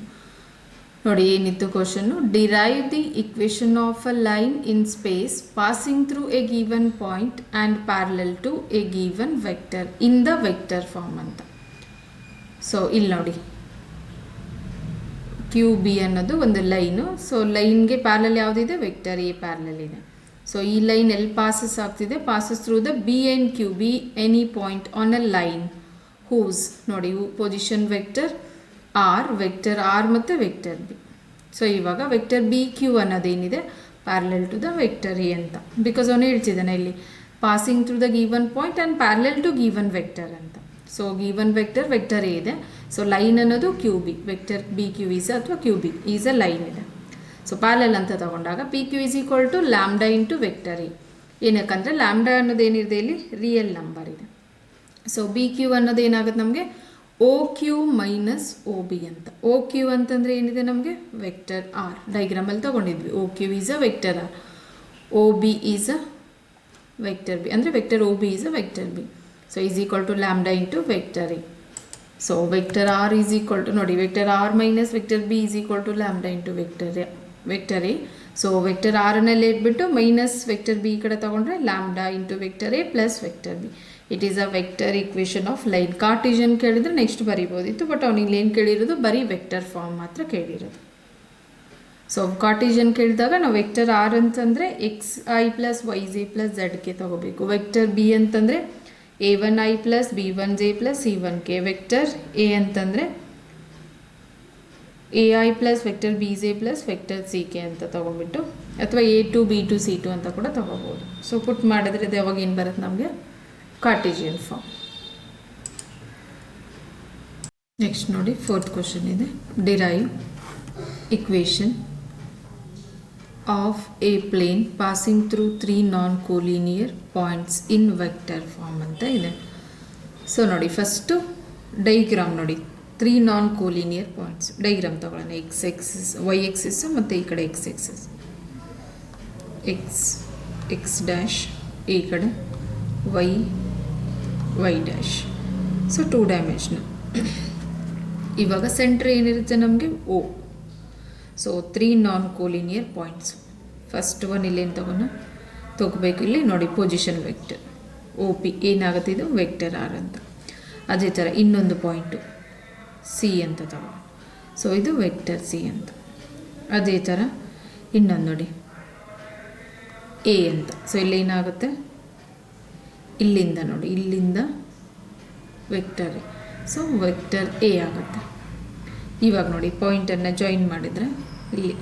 ನೋಡಿ ಏನಿತ್ತು question, derive the equation of a line in space passing through a given point and parallel to a given vector in the vector form ಅಂತ. ಸೊ ಇಲ್ಲಿ ನೋಡಿ ಕ್ಯೂ ಬಿ ಅನ್ನೋದು ಒಂದು ಲೈನು. ಸೊ ಲೈನ್ಗೆ ಪ್ಯಾರಲಲ್ ಯಾವುದಿದೆ, ವೆಕ್ಟರ್ ಎ ಪ್ಯಾರಲಲ್ ಇದೆ. ಸೊ ಈ ಲೈನ್ ಎಲ್ಲಿ ಪಾಸಸ್ ಆಗ್ತಿದೆ, passes through the B and Q, be any point on a line whose ನೋಡಿ ಪೊಸಿಷನ್ ವೆಕ್ಟರ್ ಆರ್ ಮತ್ತು ವೆಕ್ಟರ್ ಬಿ. ಸೊ ಇವಾಗ ವೆಕ್ಟರ್ ಬಿ ಕ್ಯೂ ಅನ್ನೋದೇನಿದೆ parallel to the vector A ಅಂತ, ಬಿಕಾಸ್ ಅವನು ಹೇಳ್ತಿದ್ದಾನೆ ಇಲ್ಲಿ passing through the given point and parallel to given vector ಅಂತ. ಸೊ ಗಿವನ್ ವೆಕ್ಟರ್ ಎ ಇದೆ. ಸೊ ಲೈನ್ ಅನ್ನೋದು Q B, vector B Q is ಅಥವಾ Q B is a line ಇದೆ. ಸೊ ಪ್ಯಾರಲಲ್ ಅಂತ ತಗೊಂಡಾಗ P Q is equal to lambda into vector A. ಏನಕ್ಕಂದರೆ ಲ್ಯಾಂಬ್ಡಾ ಅನ್ನೋದು ಏನಿದೆ ಇಲ್ಲಿ ರಿಯಲ್ ನಂಬರ್ ಇದೆ. ಸೊ ಬಿ ಕ್ಯೂ ಅನ್ನೋದು ಏನಾಗುತ್ತೆ ನಮಗೆ, O Q minus O B ಅಂತ. ಓ ಕ್ಯೂ ಅಂತಂದರೆ ಏನಿದೆ ನಮಗೆ, ವೆಕ್ಟರ್ ಆರ್ ಡೈಗ್ರಾಮಲ್ಲಿ ತೊಗೊಂಡಿದ್ವಿ. O Q is a vector R, O B is a vector B, ಅಂದರೆ vector O B is a vector B. So is equal to lambda into vector A. So vector R is equal to ನೋಡಿ vector R minus vector B is equal to lambda into vector A. So vector R ಅನ್ನಲ್ಲಿ ಇಟ್ಬಿಟ್ಟು ಮೈನಸ್ ವೆಕ್ಟರ್ ಬಿ ಈ ಕಡೆ ತಗೊಂಡ್ರೆ lambda into vector A plus vector B. It is a vector equation of line. ಕಾರ್ಟಿಷನ್ ಕೇಳಿದ್ರೆ ನೆಕ್ಸ್ಟ್ ಬರಿಬೋದಿತ್ತು, ಬಟ್ ಅವ್ನಿಗೆ ಏನು ಕೇಳಿರೋದು ಬರೀ ವೆಕ್ಟರ್ ಫಾರ್ಮ್ ಮಾತ್ರ ಕೇಳಿರೋದು. ಸೊ ಕಾರ್ಟಿಷನ್ ಕೇಳಿದಾಗ ನಾವು ವೆಕ್ಟರ್ ಆರ್ ಅಂತಂದರೆ X I plus Y J plus ಝಡ್ಗೆ ತಗೋಬೇಕು. ವೆಕ್ಟರ್ ಬಿ ಅಂತಂದರೆ a1i plus b1j plus c1k. Vector A ಅಂತಂದರೆ ai plus vector bj plus vector ck ಅಂತ ತೊಗೊಂಡ್ಬಿಟ್ಟು, ಅಥವಾ a2 b2 c2 ಅಂತ ಕೂಡ ತೊಗೋಬೋದು. ಸೊ ಪುಟ್ ಮಾಡಿದ್ರೆ ಇದು ಯಾವಾಗ ಏನು ಬರುತ್ತೆ ನಮಗೆ, ಕಾರ್ಟಿಷಿಯನ್ ಫಾರ್ಮ್. ನೆಕ್ಸ್ಟ್ ನೋಡಿ ಫೋರ್ತ್ ಕ್ವಶನ್ ಇದೆ, derive equation of a plane passing through 3 non-collinear points in vector form ಅಂತ ಇದೆ. ಸೊ ನೋಡಿ ಫಸ್ಟು ಡೈಗ್ರಾಮ್ ನೋಡಿ, 3 non-collinear ಪಾಯಿಂಟ್ಸ್ ಡೈಗ್ರಾಮ್ ತಗೊಳ್ಳೋಣ. ಎಕ್ಸ್ ಎಕ್ಸಿಸ್, ವೈ ಎಕ್ಸಿಸ್ಸು ಮತ್ತು ಈ ಕಡೆ ಎಕ್ಸ್ ಎಕ್ಸಿಸ್, ಎಕ್ಸ್ ಡ್ಯಾಶ್ ಈ ಕಡೆ ವೈ ಡ್ಯಾಶ್. So 2 dimensional. ಇವಾಗ ಸೆಂಟ್ರ್ ಏನಿರುತ್ತೆ ನಮಗೆ O. So 3 non-collinear points. First one ಇಲ್ಲೇನು ತಗೋಬೇಕು, ಇಲ್ಲಿ ನೋಡಿ ಪೊಸಿಷನ್ ವೆಕ್ಟರ್ ಒ ಪಿ ಏನಾಗುತ್ತೆ, ಇದು ವೆಕ್ಟರ್ ಆರ್ ಅಂತ. ಅದೇ ಥರ ಇನ್ನೊಂದು ಪಾಯಿಂಟು ಸಿ ಅಂತ ತಗೊಳ್ಳೋಣ. ಸೊ ಇದು ವೆಕ್ಟರ್ ಸಿ ಅಂತ. ಅದೇ ಥರ ಇನ್ನೊಂದು ನೋಡಿ ಎ ಅಂತ. ಸೊ ಇಲ್ಲಿ ಏನಾಗುತ್ತೆ, ಇಲ್ಲಿಂದ ನೋಡಿ, ಇಲ್ಲಿಂದ vector A. So vector A ಆಗುತ್ತೆ. ಇವಾಗ ನೋಡಿ ಪಾಯಿಂಟನ್ನು ಜಾಯಿನ್ ಮಾಡಿದರೆ ಇಲ್ಲಿ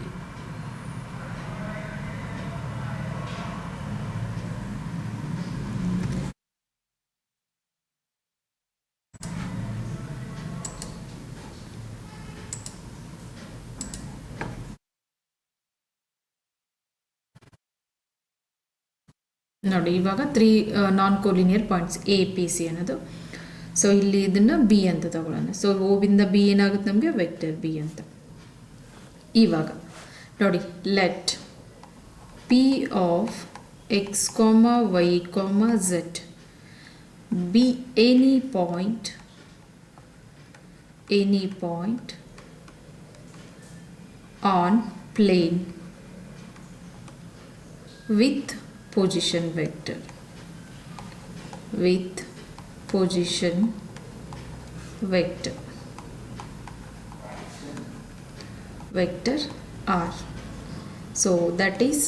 ನೋಡಿ, ಇವಾಗ 3 non collinear points A P C ಅನ್ನೋದು. ಸೊ ಇಲ್ಲಿ ಇದನ್ನು ಬಿ ಅಂತ ತಗೊಳ್ಳೋಣ. ಸೊ ಓಬಿಂದ ಬಿ ಏನಾಗುತ್ತೆ ನಮಗೆ, ವೆಕ್ಟರ್ ಬಿ ಅಂತ. ಇವಾಗ ನೋಡಿ, let P of X comma Y comma Z be any point on plane with position vector vector r. So that is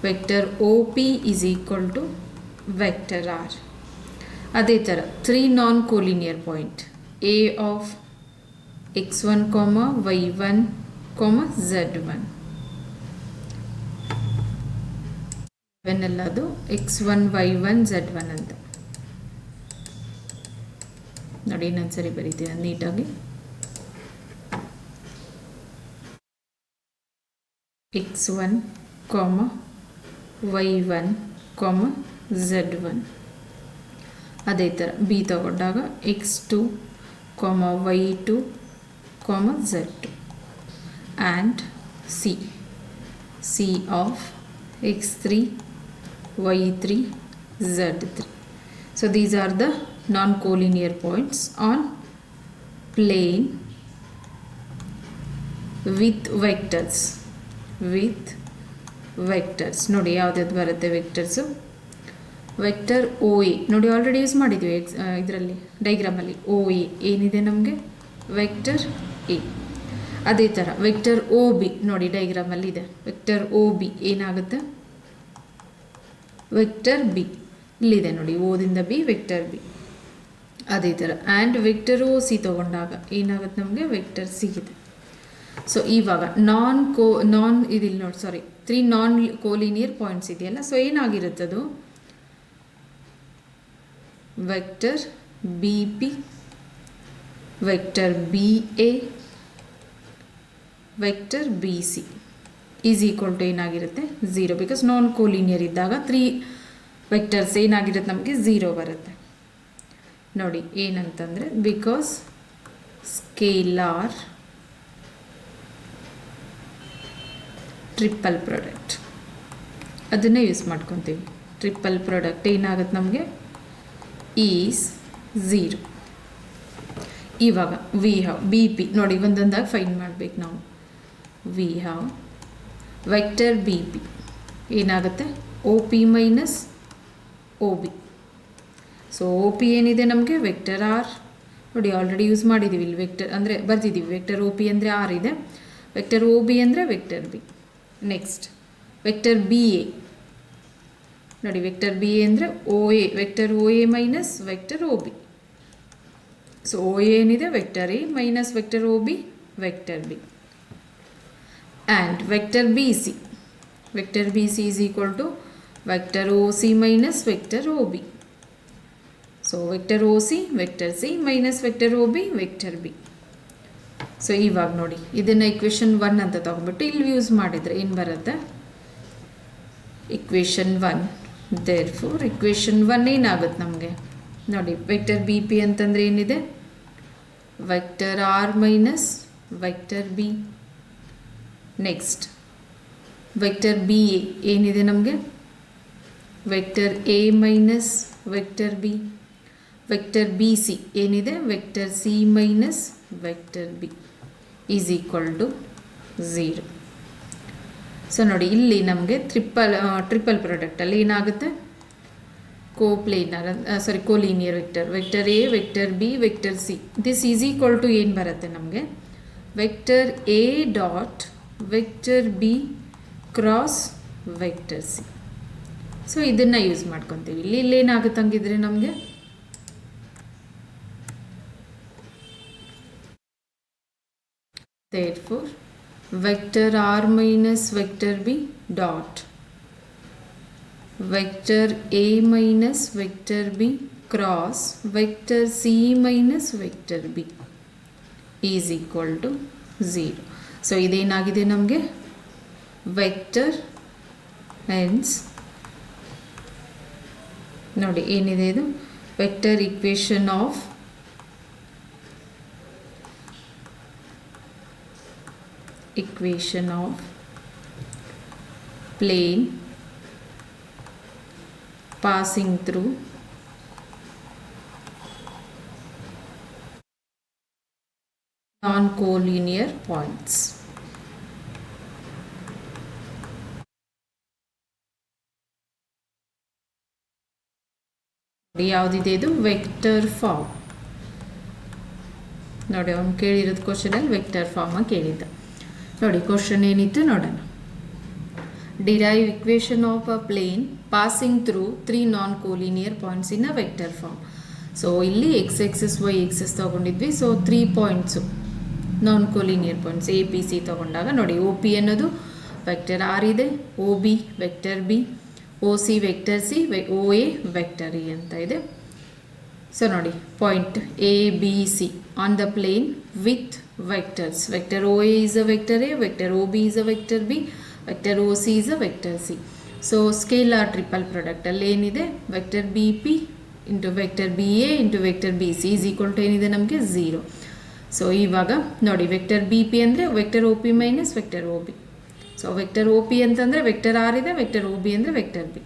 vector OP is equal to vector r. ಅದೇ ಥರ 3 non collinear point A of x1, y1, z1 ಎಲ್ಲದು x1, y1, z1 ಅಂತ ನೋಡಿ. ಇನ್ನೊಂದ್ಸರಿ ಬರೀತೀನಿ ನೀಟಾಗಿ. x1, y1, z1. ಅದೇ ಥರ ಬಿ ತಗೊಂಡಾಗ x2, y2, z2 and c of x3, y3, z3. So these are the non-collinear points on plane with vectors. ನೋಡಿ ಯಾವ್ದು ಬರುತ್ತೆ ವೆಕ್ಟರ್ಸು. ವೆಕ್ಟರ್ ಓ ಎ ನೋಡಿ, ಆಲ್ರೆಡಿ ಯೂಸ್ ಮಾಡಿದ್ವಿ ಇದರಲ್ಲಿ ಡೈಗ್ರಾಮಲ್ಲಿ. ಓ ಎ ಏನಿದೆ ನಮಗೆ, ವೆಕ್ಟರ್ ಎ. ಅದೇ ಥರ ವೆಕ್ಟರ್ ಓ ಬಿ ನೋಡಿ ಡೈಗ್ರಾಮಲ್ಲಿ ಇದೆ. ವೆಕ್ಟರ್ ಓ ಬಿ ಏನಾಗುತ್ತೆ, ವೆಕ್ಟರ್ ಬಿ. ಇಲ್ಲಿದೆ ನೋಡಿ, ಓದಿಂದ ಬಿ ವೆಕ್ಟರ್ ಬಿ. ಅದೇ ಥರ ಆ್ಯಂಡ್ ವೆಕ್ಟರ್ ಓ ಸಿ ತೊಗೊಂಡಾಗ ಏನಾಗುತ್ತೆ ನಮಗೆ, ವೆಕ್ಟರ್ ಸಿ ಇದೆ. ಸೊ ಇವಾಗ ಇದಿಲ್ಲ ನೋಡಿ, ಸಾರಿ 3 ನಾನ್ ಕೋಲಿನಿಯರ್ ಪಾಯಿಂಟ್ಸ್ ಇದೆಯಲ್ಲ. ಸೊ ಏನಾಗಿರುತ್ತದು, vector B P, vector B A, vector B C is equal to ಏನಾಗಿರುತ್ತೆ, 0. ಬಿಕಾಸ್ ನಾನ್ ಕೋಲಿನಿಯರ್ ಇದ್ದಾಗ 3 ವೆಕ್ಟರ್ಸ್ ಏನಾಗಿರುತ್ತೆ ನಮಗೆ, 0 ಬರುತ್ತೆ. ನೋಡಿ ಏನಂತಂದರೆ, ಬಿಕಾಸ್ ಸ್ಕೇಲಾರ್ ಟ್ರಿಪಲ್ ಪ್ರಾಡಕ್ಟ್ ಅದನ್ನೇ ಯೂಸ್ ಮಾಡ್ಕೊತೀವಿ. ಟ್ರಿಪಲ್ ಪ್ರಾಡಕ್ಟ್ ಏನಾಗುತ್ತೆ ನಮಗೆ, ಈಸ್ 0. ಇವಾಗ ವಿ ಹ್ಯಾವ್ ಬಿ ಪಿ ನೋಡಿ, ಒಂದೊಂದಾಗಿ ಫೈಂಡ್ ಮಾಡಬೇಕು ನಾವು. We have vector B P ಏನಾಗುತ್ತೆ, O P minus O B. So O P ಏನಿದೆ ನಮಗೆ, ವೆಕ್ಟರ್ ಆರ್. ನೋಡಿ ಆಲ್ರೆಡಿ ಯೂಸ್ ಮಾಡಿದ್ದೀವಿ ಇಲ್ಲಿ. ವೆಕ್ಟರ್ ಅಂದರೆ ಬರ್ತಿದ್ದೀವಿ, ವೆಕ್ಟರ್ ಒ ಪಿ ಅಂದರೆ ಆರ್ ಇದೆ, ವೆಕ್ಟರ್ ಒ ಬಿ ಅಂದರೆ vector B. Next vector B A ನೋಡಿ, ವೆಕ್ಟರ್ ಬಿ ಎ ಅಂದರೆ O A, vector O A minus vector O B. So O A ಏನಿದೆ, vector A minus vector O B, vector B. And vector B C, vector B C is equal to vector O C minus vector O B. So vector O C, vector C minus vector O B, vector B. So ಇವಾಗ ನೋಡಿ, ಇದನ್ನು ಇಕ್ವೇಷನ್ 1 ಅಂತ ತಗೊಂಡ್ಬಿಟ್ಟು ಇಲ್ಲಿ ಯೂಸ್ ಮಾಡಿದರೆ ಏನು ಬರುತ್ತೆ, ಇಕ್ವೇಷನ್ 1. ದೇರ್ಫೋರ್ ಇಕ್ವೇಷನ್ 1 ಏನಾಗುತ್ತೆ ನಮಗೆ ನೋಡಿ, ವೆಕ್ಟರ್ ಬಿ ಪಿ ಅಂತಂದರೆ ಏನಿದೆ, vector R minus vector B. Next vector B A ಏನಿದೆ ನಮಗೆ, vector A minus vector B. Vector B C ಏನಿದೆ, vector C minus vector B is equal to 0. So ನೋಡಿ, ಇಲ್ಲಿ ನಮಗೆ ಟ್ರಿಪಲ್ ಪ್ರಾಡಕ್ಟಲ್ಲಿ ಏನಾಗುತ್ತೆ, coplanar collinear vector. Vector A, vector B, vector C. This is equal to ಏನು ಬರುತ್ತೆ ನಮಗೆ vector A dot vector B cross vector C. So ಇದನ್ನು ಯೂಸ್ ಮಾಡ್ಕೊತೀವಿ. ಇಲ್ಲಿ ಏನಾಗುತ್ತೆ ಹಂಗಿದ್ರೆ ನಮಗೆ therefore vector R minus vector B dot vector A minus vector B cross vector C minus vector B is equal to 0. So ಇದೇನಾಗಿದೆ ನಮಗೆ ವೆಕ್ಟರ್ ಹೆನ್ಸ್ ನೋಡಿ ಏನಿದೆ ಇದು vector equation of plane passing through non-collinear points. ಯಾವುದಿದೆ ಇದು ವೆಕ್ಟರ್ ಫಾರ್ಮ್ ನೋಡಿ ಅವ್ನು ಕೇಳಿರೋದು ಕ್ವಶನಲ್ಲಿ ವೆಕ್ಟರ್ ಫಾರ್ಮ್ ಕೇಳಿದ್ದ ನೋಡಿ ಕ್ವಶನ್ ಏನಿತ್ತು ನೋಡೋಣ derive equation of a plane passing through 3 non-collinear points in a vector form. ಸೊ ಇಲ್ಲಿ x axis y axis ತಗೊಂಡಿದ್ವಿ so 3 points non collinear points A P C ತೊಗೊಂಡಾಗ ನೋಡಿ ಒ ಪಿ ಅನ್ನೋದು ವೆಕ್ಟರ್ ಆರ್ ಇದೆ O B vector B O C vector C O A vector E ಅಂತ ಇದೆ. ಸೊ ನೋಡಿ point A B C on the plane with vectors vector O A is a vector A vector O B is a vector B vector O C is a vector C. So scalar triple ಪ್ರಾಡಕ್ಟಲ್ಲಿ ಏನಿದೆ vector B P into vector B A into vector B C is equal to ಏನಿದೆ ನಮಗೆ 0. ಸೊ ಇವಾಗ ನೋಡಿ ವೆಕ್ಟರ್ ಬಿ ಪಿ ಅಂದರೆ vector O P minus vector O B. So vector O P ಅಂತಂದರೆ ವೆಕ್ಟರ್ ಆರ್ ಇದೆ ವೆಕ್ಟರ್ ಒ ಬಿ ಅಂದರೆ vector B.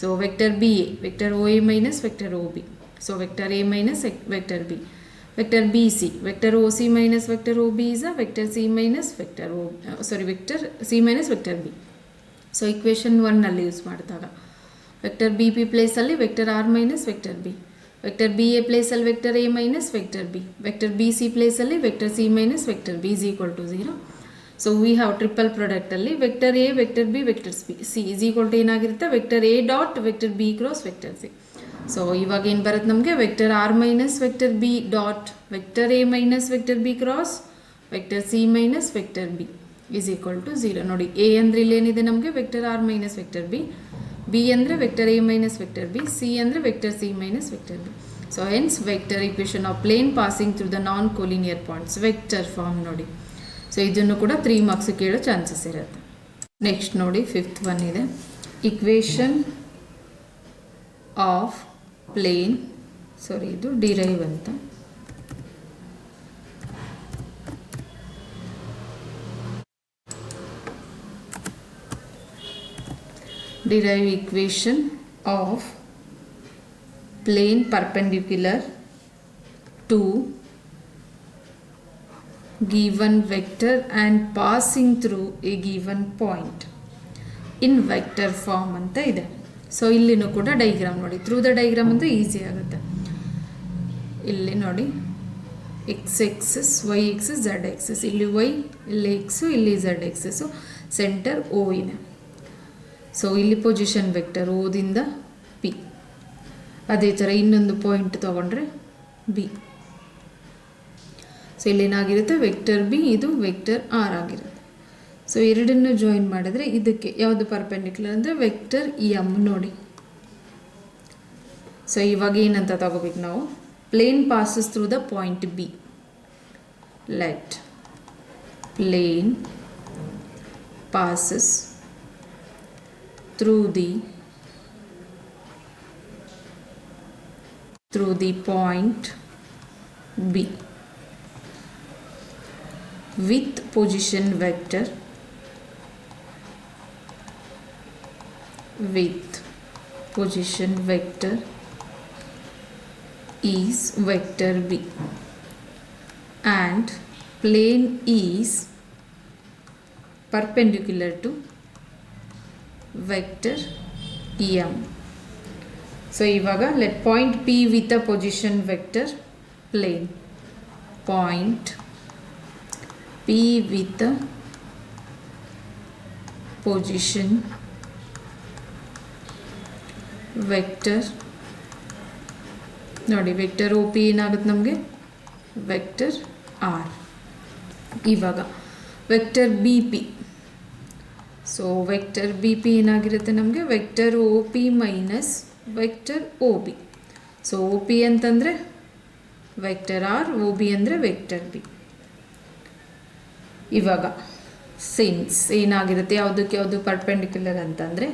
So vector B A vector O A minus vector O B. So vector A minus vector B. Vector B C vector O C minus vector O B is a vector C minus vector vector C minus vector B. So equation 1ನಲ್ಲಿ ಯೂಸ್ ಮಾಡಿದಾಗ ವೆಕ್ಟರ್ ಬಿ ಪಿ ಪ್ಲೇಸಲ್ಲಿ vector R minus vector B vector B A ಪ್ಲೇಸಲ್ಲಿ vector A minus vector B vector B C ಪ್ಲೇಸಲ್ಲಿ vector C minus vector B is equal to 0. So we have triple ಪ್ರಾಡಕ್ಟಲ್ಲಿ vector A vector B vector C is equal to ಏನಾಗಿರುತ್ತೆ vector A dot vector B cross vector C. So ಇವಾಗ ಏನು ಬರುತ್ತೆ ನಮಗೆ vector R minus vector B dot vector A minus vector B cross vector C minus vector B is equal to 0. ನೋಡಿ ಎ ಅಂದರೆ ಇಲ್ಲೇನಿದೆ ನಮಗೆ vector R minus vector B B ಅಂದರೆ vector A minus vector B C ಅಂದರೆ vector C minus vector B. So hence vector equation of plane passing through the non collinear points vector form ನೋಡಿ. ಸೊ ಇದನ್ನು ಕೂಡ 3 ಮಾರ್ಕ್ಸ್ ಕೇಳೋ ಚಾನ್ಸಸ್ ಇರುತ್ತೆ. ನೆಕ್ಸ್ಟ್ ನೋಡಿ 5th ಒನ್ ಇದೆ ಇಕ್ವೇಷನ್ ಆಫ್ ಪ್ಲೇನ್ ಇದು ಡಿರೈವ್ ಅಂತ derive equation of plane perpendicular to given vector and passing through a given point in vector form ಅಂತ ಇದೆ. ಸೊ ಇಲ್ಲಿನೂ ಕೂಡ ಡೈಗ್ರಾಮ್ ನೋಡಿ ಥ್ರೂ ದ ಡೈಗ್ರಾಮ್ ಅಂದರೆ ಈಸಿ ಆಗುತ್ತೆ. ಇಲ್ಲಿ ನೋಡಿ X axis Y axis Z axis ಇಲ್ಲಿ ವೈ ಇಲ್ಲಿ ಎಕ್ಸು ಇಲ್ಲಿ ಝಡ್ ಎಕ್ಸಸ್ಸು ಸೆಂಟರ್ ಓ ಇದೆ. ಸೊ ಇಲ್ಲಿ ಪೊಸಿಷನ್ ವೆಕ್ಟರ್ ಓದಿಂದ ಪಿ ಅದೇ ಥರ ಇನ್ನೊಂದು ಪಾಯಿಂಟ್ ತೊಗೊಂಡ್ರೆ ಬಿ. ಸೊ ಇಲ್ಲೇನಾಗಿರುತ್ತೆ ವೆಕ್ಟರ್ ಬಿ ಇದು ವೆಕ್ಟರ್ ಆರ್ ಆಗಿರುತ್ತೆ. ಸೊ ಎರಡನ್ನು ಜಾಯಿನ್ ಮಾಡಿದ್ರೆ ಇದಕ್ಕೆ ಯಾವುದು ಪರ್ಪೆಂಡಿಕ್ಯುಲರ್ ಅಂದರೆ ವೆಕ್ಟರ್ ಎಮ್ ನೋಡಿ. ಸೊ ಇವಾಗ ಏನಂತ ತಗೋಬೇಕು ನಾವು plane passes through the point B let plane passes through the point B with position vector is vector B and plane is perpendicular to vector M so ಇವಾಗ let point P with a position vector plane. Point P with a position vector. ನೋಡಿ ವೆಕ್ಟರ್ OP ಏನಾಗುತ್ತೆ ನಮಗೆ ವೆಕ್ಟರ್ R. ಇವಾಗ vector BP. So vector BP ಏನಾಗಿರುತ್ತೆ ನಮಗೆ vector OP minus vector OB. So OP ಅಂತಂದರೆ ವೆಕ್ಟರ್ R, OB ಅಂದರೆ ವೆಕ್ಟರ್ B. ಇವಾಗ ಸಿನ್ಸ್ ಏನಾಗಿರುತ್ತೆ ಯಾವುದಕ್ಕೆ ಯಾವುದು ಪರ್ಪೆಂಡಿಕ್ಯುಲರ್ ಅಂತಂದರೆ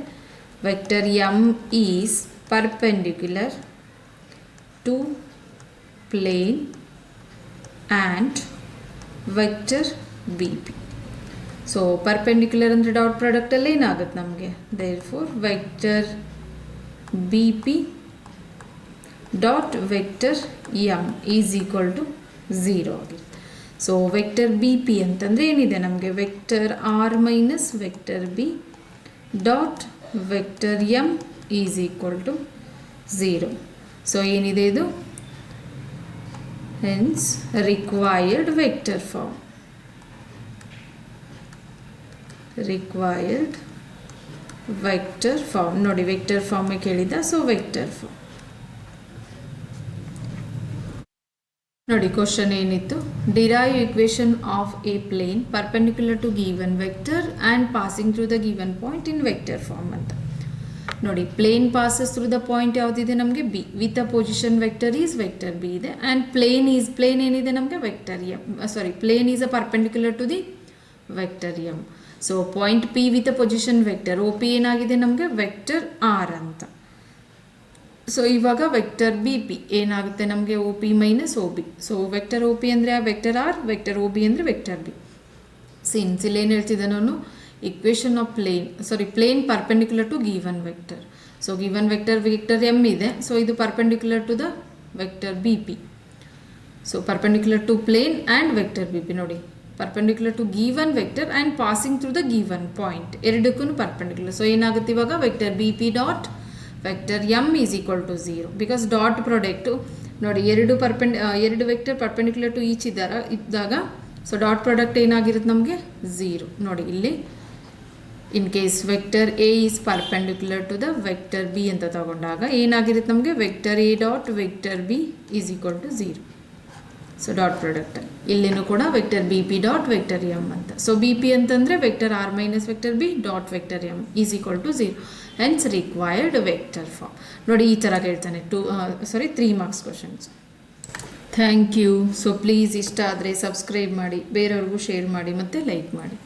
vector M is perpendicular to plane and vector BP. So perpendicular ಅಂದರೆ ಡಾಟ್ ಪ್ರಾಡಕ್ಟಲ್ಲಿ ಏನಾಗುತ್ತೆ ನಮಗೆ therefore vector BP dot vector M is equal to 0 ಆಗಿರುತ್ತೆ. ಸೊ ವೆಕ್ಟರ್ BP ಅಂತಂದರೆ ಏನಿದೆ ನಮಗೆ vector R minus vector B dot vector M is equal to 0. So ಏನಿದೆ ಇದು hence required vector form. Required vector form. ನೋಡಿ ವೆಕ್ಟರ್ ಫಾರ್ಮ್ ಕೇಳಿದ. ಸೊ ವೆಕ್ಟರ್ ಫಾರ್ಮ್ ನೋಡಿ ಕ್ವಶನ್ ಏನಿತ್ತು derive equation of a plane perpendicular to given vector and passing through the given point in vector form ಅಂತ. ನೋಡಿ plane passes through the point ಯಾವುದಿದೆ ನಮಗೆ B with a position vector is vector B ಇದೆ ಆ್ಯಂಡ್ ಪ್ಲೇನ್ ಏನಿದೆ ನಮಗೆ vector plane is a perpendicular to the vector M. So point P with a position vector OP ಏನಾಗಿದೆ ನಮಗೆ ವೆಕ್ಟರ್ R ಅಂತ. ಸೊ ಇವಾಗ ವೆಕ್ಟರ್ BP ಏನಾಗುತ್ತೆ ನಮಗೆ OP minus OB. So vector OP ಅಂದರೆ ವೆಕ್ಟರ್ R, ವೆಕ್ಟರ್ OB ಅಂದರೆ ವೆಕ್ಟರ್ B. ಸಿನ್ಸ್ ಇಲ್ಲಿ ಏನು ಹೇಳ್ತಿದ್ದೆ ನಾನು equation of plane perpendicular to given vector. So given vector M ಇದೆ. ಸೊ ಇದು perpendicular to the vector BP. So perpendicular to plane and vector BP. ನೋಡಿ perpendicular to given vector and passing through the given point ಎರಡಕ್ಕೂ ಪರ್ಪೆಂಡಿಕ್ಯುಲರ್. ಸೊ ಏನಾಗುತ್ತೆ ಇವಾಗ vector BP dot vector M is equal to 0 because dot product ನೋಡಿ ಎರಡು ವೆಕ್ಟರ್ ಪರ್ಪೆಂಡಿಕ್ಯುಲರ್ ಟು ಈಚ್ ಇದ್ದಾಗ ಸೊ ಡಾಟ್ ಪ್ರಾಡಕ್ಟ್ ಏನಾಗಿರುತ್ತೆ ನಮಗೆ 0. ನೋಡಿ ಇಲ್ಲಿ in case vector A is perpendicular to the vector B ಅಂತ ತಗೊಂಡಾಗ ಏನಾಗಿರುತ್ತೆ ನಮಗೆ vector A dot vector B is equal to 0. So dot product ಇಲ್ಲಿನೂ ಕೂಡ vector BP dot vector M ಅಂತ. ಸೊ BP ಅಂತಂದರೆ vector R minus vector B dot vector M is equal to 0. Hence required vector form. ನೋಡಿ ಈ ಥರ ಕೇಳ್ತಾನೆ 3 marks questions. Thank you. So please ಇಷ್ಟ ಆದರೆ ಸಬ್ಸ್ಕ್ರೈಬ್ ಮಾಡಿ, ಬೇರೆಯವ್ರಿಗೂ ಶೇರ್ ಮಾಡಿ ಮತ್ತು ಲೈಕ್ ಮಾಡಿ.